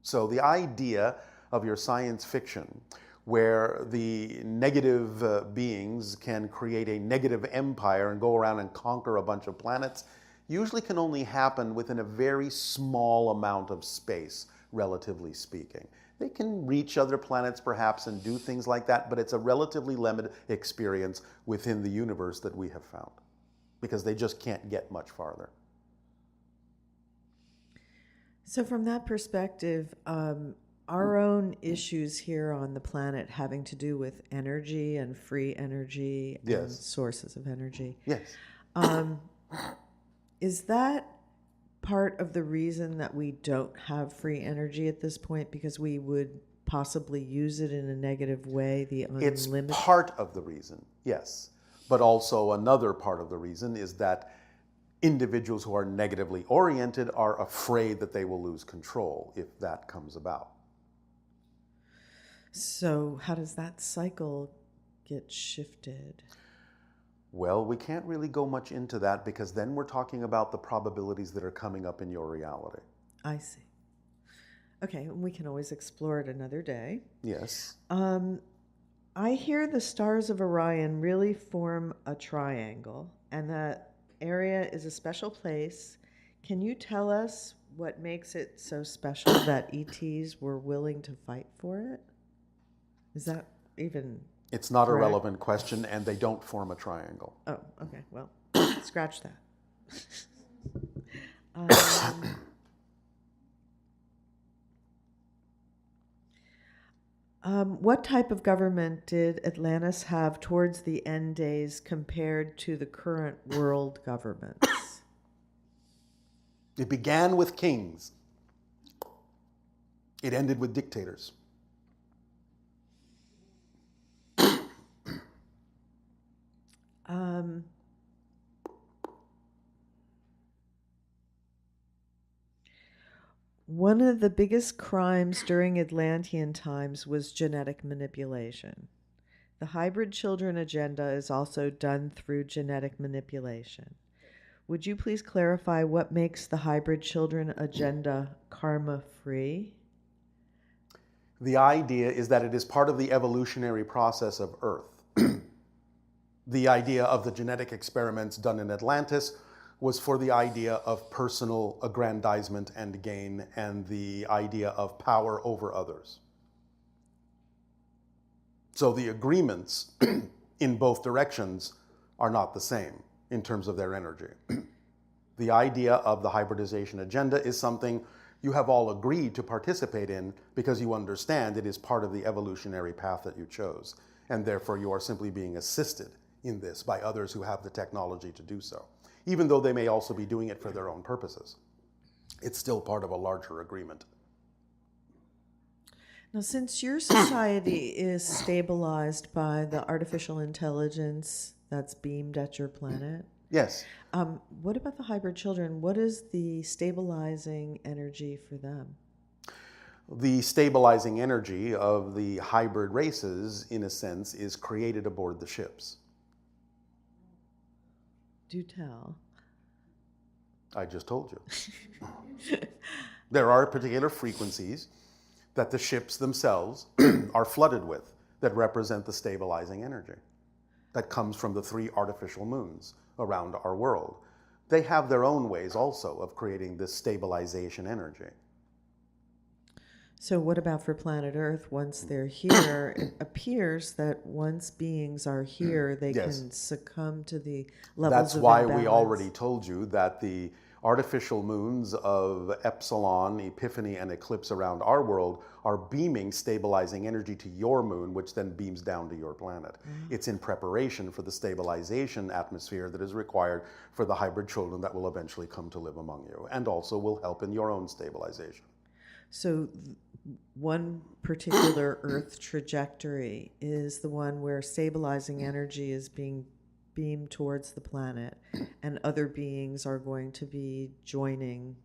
A: So the idea of your science fiction where the negative beings can create a negative empire and go around and conquer a bunch of planets usually can only happen within a very small amount of space, relatively speaking. They can reach other planets perhaps and do things like that, but it's a relatively limited experience within the universe that we have found because they just can't get much farther.
M: So from that perspective, our own issues here on the planet having to do with energy and free energy and sources of energy.
A: Yes.
M: Is that part of the reason that we don't have free energy at this point, because we would possibly use it in a negative way, the unlimited?
A: It's part of the reason, yes. But also another part of the reason is that individuals who are negatively oriented are afraid that they will lose control if that comes about.
M: So how does that cycle get shifted?
A: Well, we can't really go much into that because then we're talking about the probabilities that are coming up in your reality.
M: I see. Okay, we can always explore it another day.
A: Yes.
M: I hear the stars of Orion really form a triangle, and that area is a special place. Can you tell us what makes it so special that ETs were willing to fight for it? Is that even...
A: It's not
M: correct?
A: a relevant question, and they don't form a triangle.
M: Oh, okay. Well, scratch that. What type of government did Atlantis have towards the end days compared to the current world governments?
A: It began with kings. It ended with dictators.
M: One of the biggest crimes during Atlantean times was genetic manipulation. The hybrid children agenda is also done through genetic manipulation. Would you please clarify what makes the hybrid children agenda karma-free?
A: The idea is that it is part of the evolutionary process of Earth. The idea of the genetic experiments done in Atlantis was for the idea of personal aggrandizement and gain and the idea of power over others. So the agreements in both directions are not the same in terms of their energy. The idea of the hybridization agenda is something you have all agreed to participate in because you understand it is part of the evolutionary path that you chose. And therefore you are simply being assisted in this by others who have the technology to do so. Even though they may also be doing it for their own purposes. It's still part of a larger agreement.
M: Now, since your society is stabilized by the artificial intelligence that's beamed at your planet,
A: yes.
M: What about the hybrid children? What is the stabilizing energy for them?
A: The stabilizing energy of the hybrid races, in a sense, is created aboard the ships.
M: Do tell.
A: I just told you. There are particular frequencies that the ships themselves are flooded with that represent the stabilizing energy that comes from the 3 artificial moons around our world. They have their own ways also of creating this stabilization energy.
M: So what about for planet Earth? Once they're here, it appears that once beings are here, they
A: Yes.
M: can succumb to the levels
A: That's
M: of
A: why
M: imbalance.
A: we already told you that the artificial moons of Epsilon, Epiphany, and Eclipse around our world are beaming stabilizing energy to your moon, which then beams down to your planet. It's in preparation for the stabilization atmosphere that is required for the hybrid children that will eventually come to live among you, and also will help in your own stabilization.
M: So one particular Earth trajectory is the one where stabilizing energy is being beamed towards the planet, and other beings are going to be joining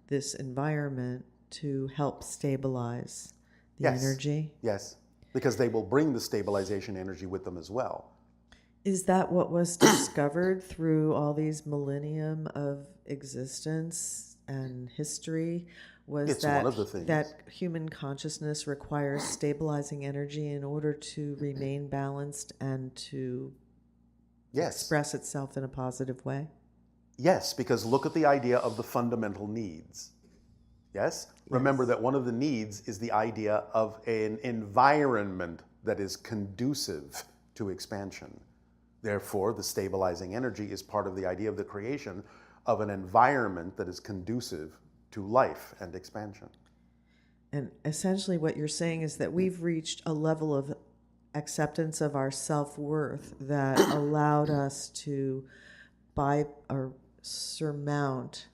M: this environment to help stabilize the energy.
A: Yes, because they will bring the stabilization energy with them as well.
M: Is that what was discovered through all these millennium of existence and history? Was
A: It's
M: that
A: one of the things.
M: that human consciousness requires stabilizing energy in order to remain balanced and to express itself in a positive way?
A: Yes, because look at the idea of the fundamental needs. Yes? Remember that one of the needs is the idea of an environment that is conducive to expansion. Therefore, the stabilizing energy is part of the idea of the creation of an environment that is conducive to life and expansion.
M: And essentially what you're saying is that we've reached a level of acceptance of our self-worth that allowed us to surmount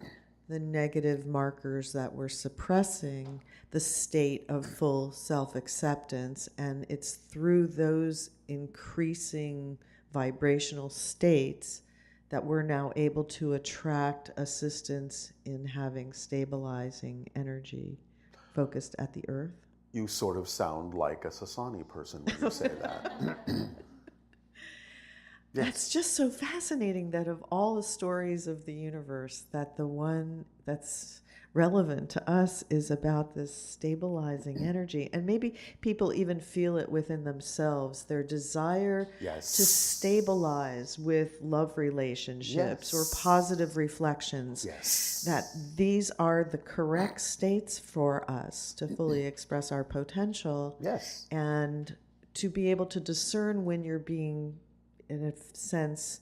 M: the negative markers that were suppressing the state of full self-acceptance. And it's through those increasing vibrational states that we're now able to attract assistance in having stabilizing energy focused at the earth.
A: You sort of sound like a Sasani person when you say that.
M: That's just so fascinating that of all the stories of the universe, that the one that's relevant to us is about this stabilizing energy. And maybe people even feel it within themselves, their desire to stabilize with love relationships or positive reflections. That these are the correct states for us to fully express our potential. And to be able to discern when you're being, in a sense,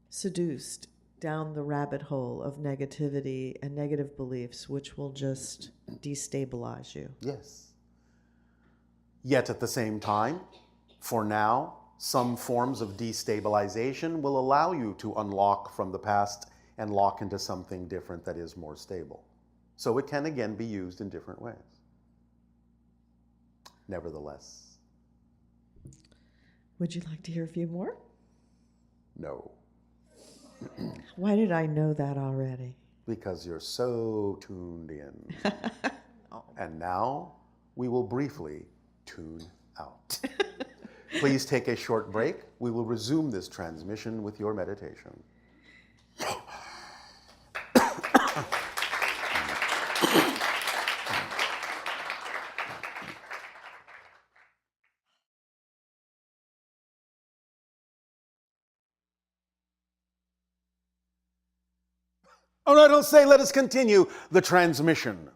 M: seduced down the rabbit hole of negativity and negative beliefs, which will just destabilize you.
A: Yes. Yet at the same time, for now, some forms of destabilization will allow you to unlock from the past and lock into something different that is more stable. So it can again be used in different ways. Nevertheless.
M: Would you like to hear a few more?
A: No.
M: Why did I know that already?
A: Because you're so tuned in. And now we will briefly tune out. Please take a short break. We will resume this transmission with your meditation. All right, I'll say let us continue the transmission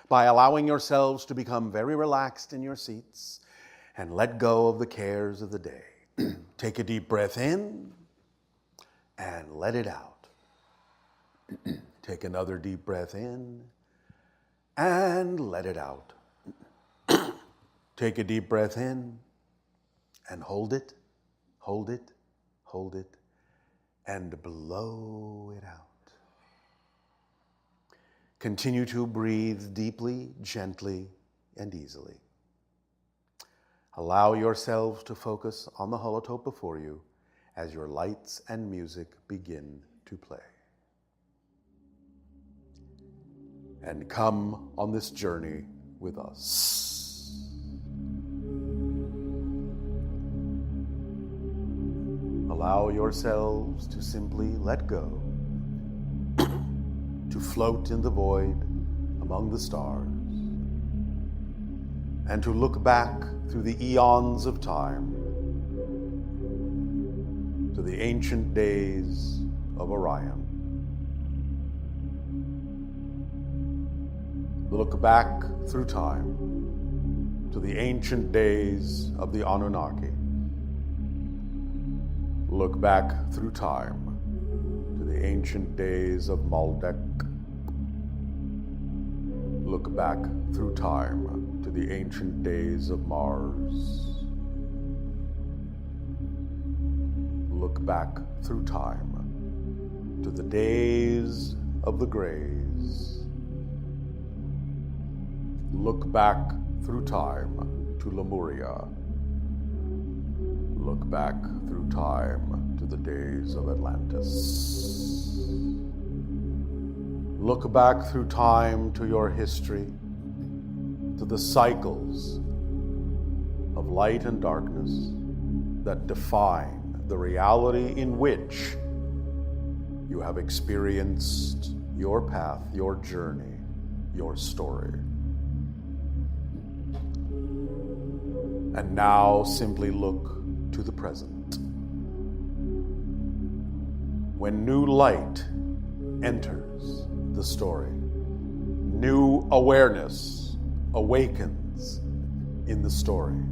A: by allowing yourselves to become very relaxed in your seats and let go of the cares of the day. Take a deep breath in and let it out. Take another deep breath in and let it out. Take a deep breath in and hold it, hold it, hold it, and blow it out. Continue to breathe deeply, gently, and easily. Allow yourselves to focus on the holotope before you as your lights and music begin to play. And come on this journey with us. Allow yourselves to simply let go, to float in the void among the stars, and to look back through the eons of time to the ancient days of Orion. Look back through time to the ancient days of the Anunnaki. Look back through time to the ancient days of Maldek. Look back through time to the ancient days of Mars. Look back through time to the days of the Greys. Look back through time to Lemuria. Look back through time to the days of Atlantis. Look back through time to your history, to the cycles of light and darkness that define the reality in which you have experienced your path, your journey, your story. And now simply look to the present. When new light enters the story, new awareness awakens in the story,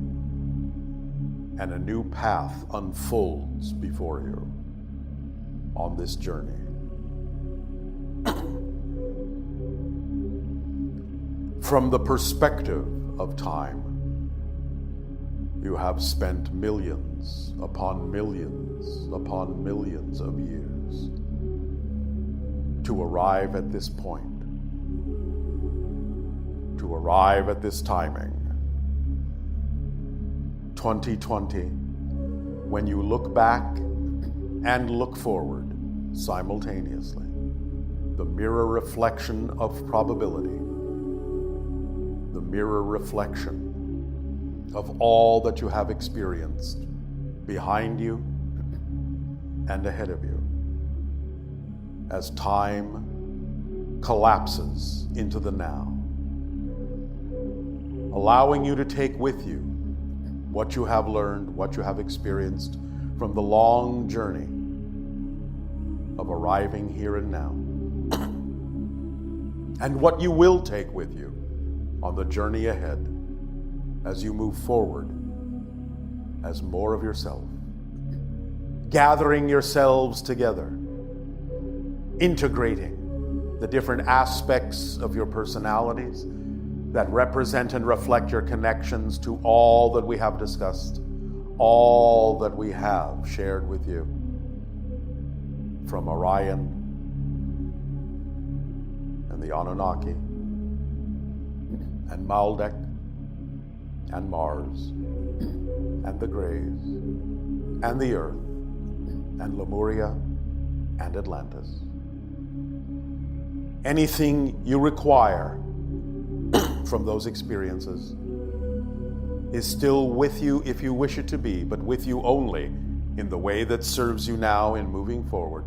A: and a new path unfolds before you on this journey. From the perspective of time, you have spent millions upon millions upon millions of years to arrive at this point, to arrive at this timing. 2020, when you look back and look forward simultaneously, the mirror reflection of probability, the mirror reflection of all that you have experienced behind you and ahead of you, as time collapses into the now, allowing you to take with you what you have learned, what you have experienced from the long journey of arriving here and now, and what you will take with you on the journey ahead as you move forward as more of yourself, gathering yourselves together, integrating the different aspects of your personalities that represent and reflect your connections to all that we have discussed, all that we have shared with you, from Orion and the Anunnaki and Maldek and Mars and the Greys and the Earth and Lemuria and Atlantis. Anything you require from those experiences is still with you if you wish it to be, but with you only in the way that serves you now in moving forward,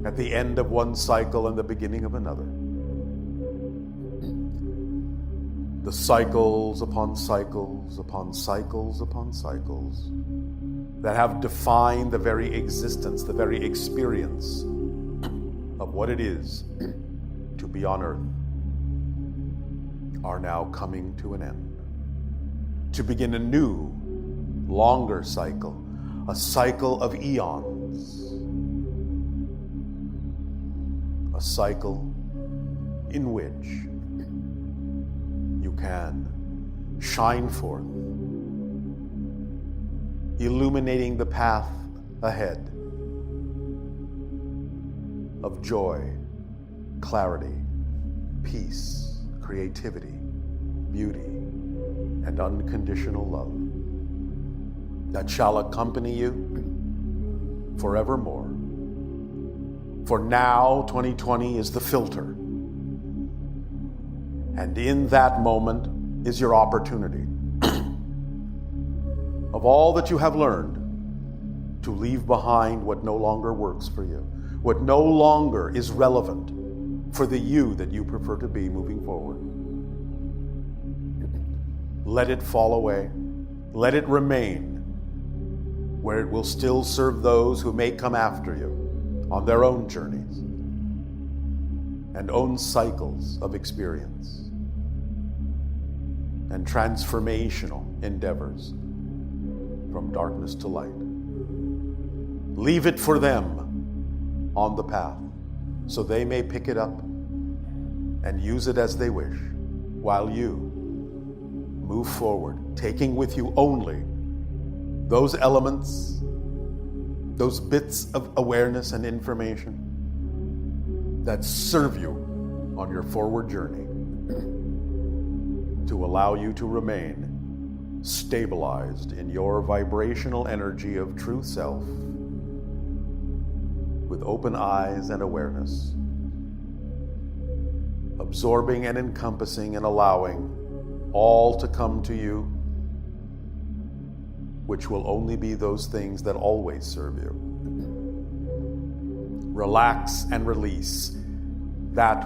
A: at the end of one cycle and the beginning of another. The cycles upon cycles upon cycles upon cycles that have defined the very existence, the very experience of what it is to be on Earth are now coming to an end, to begin a new, longer cycle, a cycle of eons, a cycle in which you can shine forth, illuminating the path ahead of joy, clarity, peace, creativity, beauty, and unconditional love that shall accompany you forevermore. For now, 2020 is the filter. And in that moment is your opportunity of all that you have learned to leave behind what no longer works for you, what no longer is relevant for the you that you prefer to be moving forward. Let it fall away. Let it remain where it will still serve those who may come after you on their own journeys and own cycles of experience and transformational endeavors from darkness to light. Leave it for them on the path so they may pick it up and use it as they wish, while you move forward, taking with you only those elements, those bits of awareness and information that serve you on your forward journey to allow you to remain stabilized in your vibrational energy of true self with open eyes and awareness, absorbing and encompassing and allowing all to come to you, which will only be those things that always serve you. Relax and release that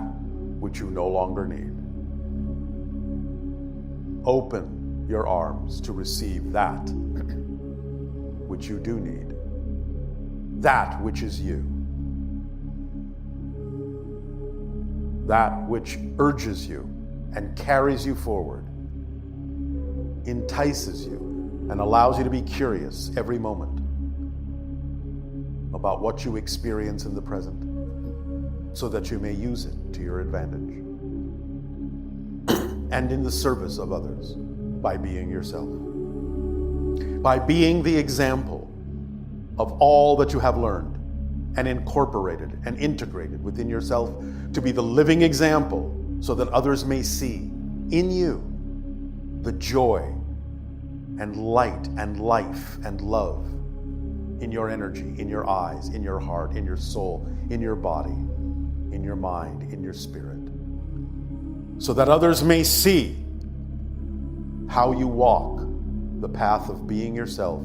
A: which you no longer need. Open your arms to receive that which you do need, that which is you, that which urges you and carries you forward, entices you, and allows you to be curious every moment about what you experience in the present so that you may use it to your advantage and in the service of others by being yourself, by being the example of all that you have learned and incorporated and integrated within yourself to be the living example so that others may see in you the joy and light and life and love in your energy, in your eyes, in your heart, in your soul, in your body, in your mind, in your spirit, so that others may see how you walk the path of being yourself,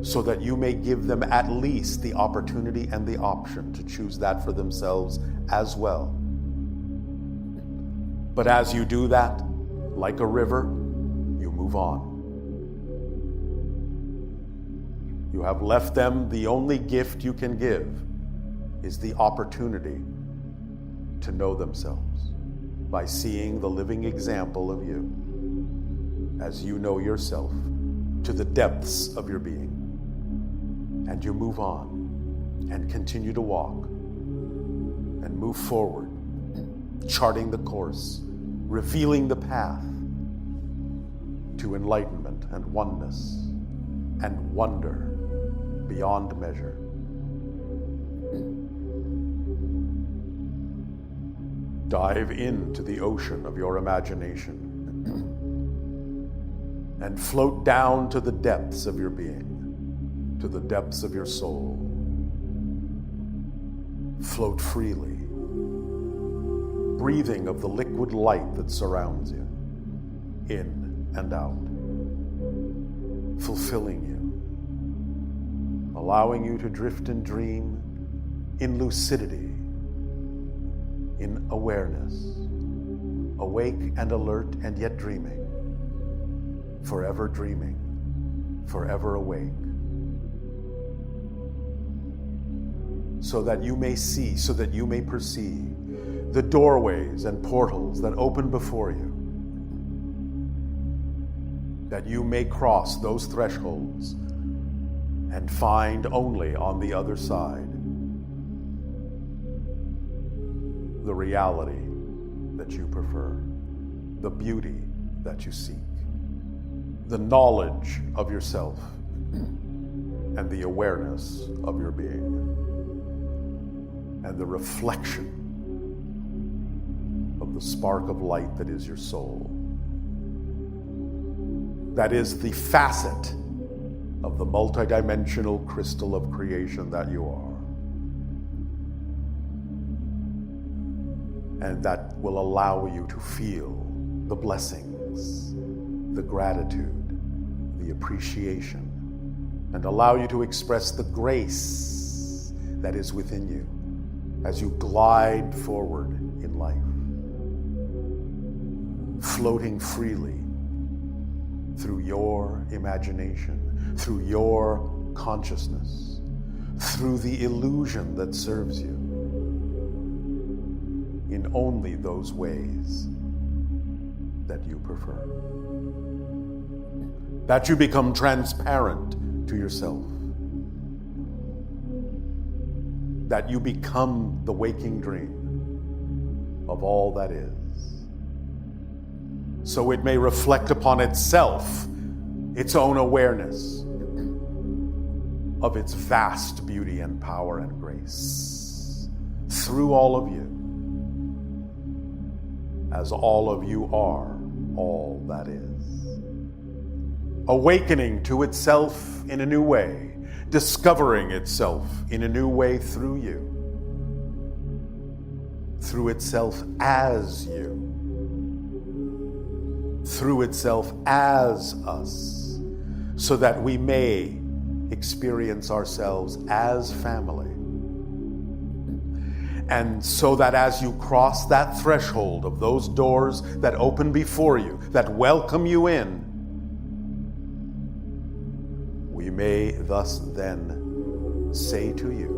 A: so that you may give them at least the opportunity and the option to choose that for themselves as well. But as you do that, like a river, you move on. You have left them the only gift you can give is the opportunity to know themselves by seeing the living example of you as you know yourself to the depths of your being. And you move on and continue to walk and move forward, charting the course, revealing the path to enlightenment and oneness and wonder beyond measure. Dive into the ocean of your imagination and float down to the depths of your being, to the depths of your soul. Float freely, breathing of the liquid light that surrounds you, in and out, fulfilling you, allowing you to drift and dream in lucidity, in awareness, awake and alert and yet dreaming, forever dreaming, forever awake, so that you may see, so that you may perceive the doorways and portals that open before you, that you may cross those thresholds and find only on the other side the reality that you prefer. the beauty that you seek, the knowledge of yourself, and the awareness of your being, and the reflection of the spark of light that is your soul. That is the facet of the multidimensional crystal of creation that you are. And that will allow you to feel the blessings, the gratitude, the appreciation, and allow you to express the grace that is within you as you glide forward in life, floating freely through your imagination, through your consciousness, through the illusion that serves you, in only those ways that you prefer. That you become transparent to yourself. That you become the waking dream of all that is. So it may reflect upon itself its own awareness of its vast beauty and power and grace through all of you, as all of you are all that is. Awakening to itself in a new way, discovering itself in a new way through you, through itself as you, through itself as us, so that we may experience ourselves as family. And so that as you cross that threshold of those doors that open before you, that welcome you in, we may thus then say to you,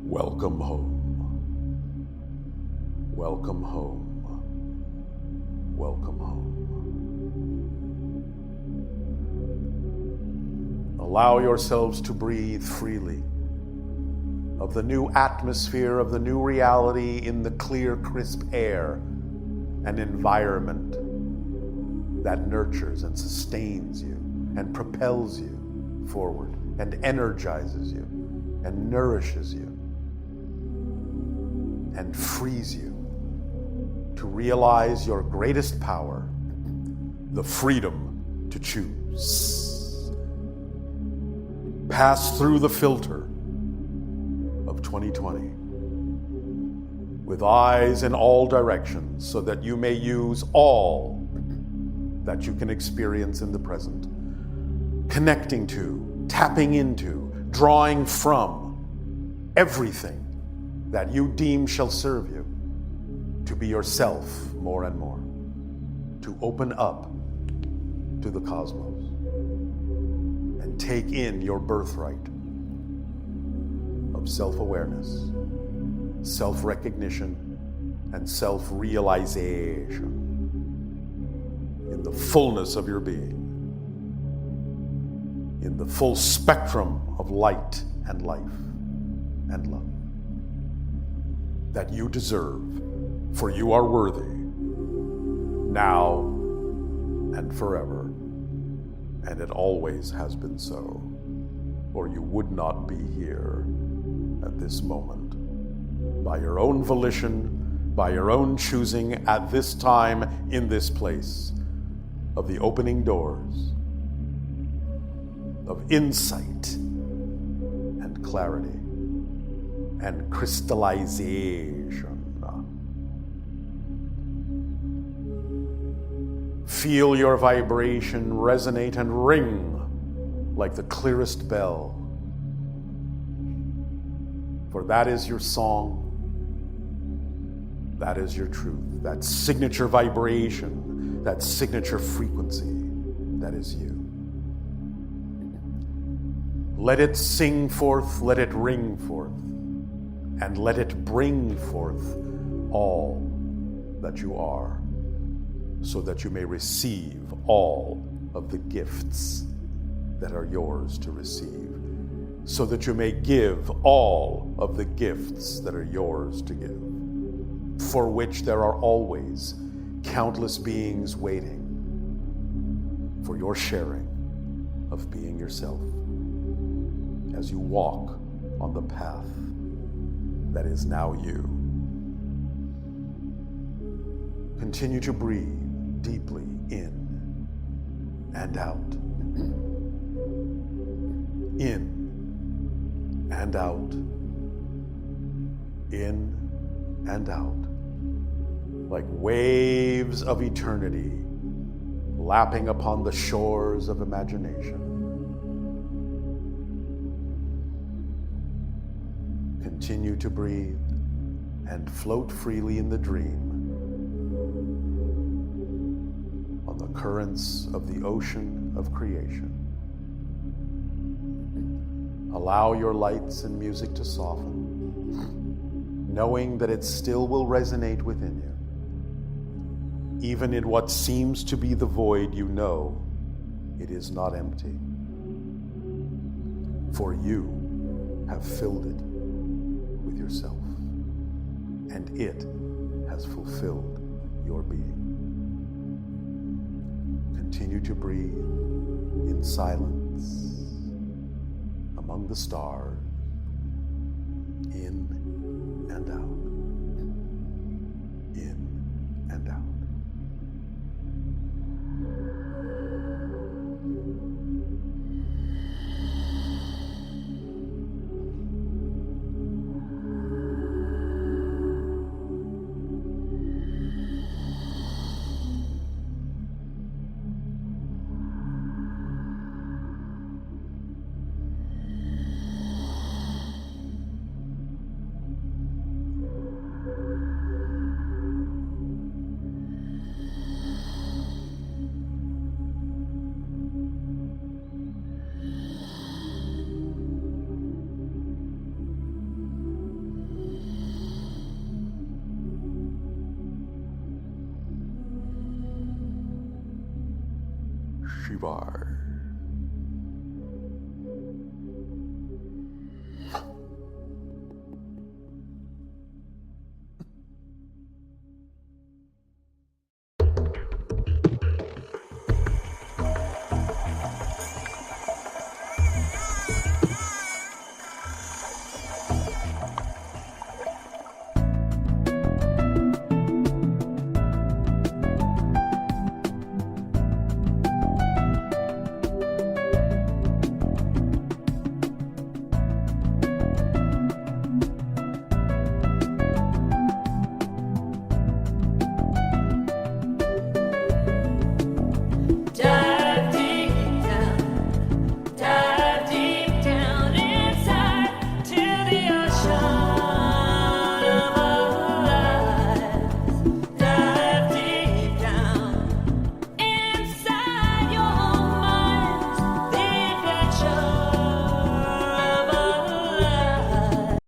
A: welcome home, welcome home, welcome home. Allow yourselves to breathe freely of the new atmosphere, of the new reality in the clear, crisp air, an environment that nurtures and sustains you and propels you forward and energizes you and nourishes you and frees you to realize your greatest power, the freedom to choose. Pass through the filter of 2020 with eyes in all directions so that you may use all that you can experience in the present, connecting to, tapping into, drawing from everything that you deem shall serve you to be yourself more and more, to open up to the cosmos and take in your birthright of self-awareness, self-recognition, and self-realization in the fullness of your being, in the full spectrum of light and life and love that you deserve, for you are worthy now and forever, and it always has been so, or you would not be here at this moment, by your own volition, by your own choosing, at this time, in this place, of the opening doors of insight and clarity and crystallization. Feel your vibration resonate and ring like the clearest bell. For that is your song, that is your truth, that signature vibration, that signature frequency, that is you. Let it sing forth, let it ring forth, and let it bring forth all that you are, so that you may receive all of the gifts that are yours to receive, so that you may give all of the gifts that are yours to give. for which there are always countless beings waiting for your sharing of being yourself as you walk on the path that is now you. Continue to breathe deeply in and out. In and out. In and out. Like waves of eternity lapping upon the shores of imagination. Continue to breathe and float freely in the dream on the currents of the ocean of creation. Allow your lights and music to soften, knowing that it still will resonate within you. Even in what seems to be the void, you know it is not empty. For you have filled it with yourself, and it has fulfilled your being. Continue to breathe in silence among the stars, in and out, in and out. Shivar.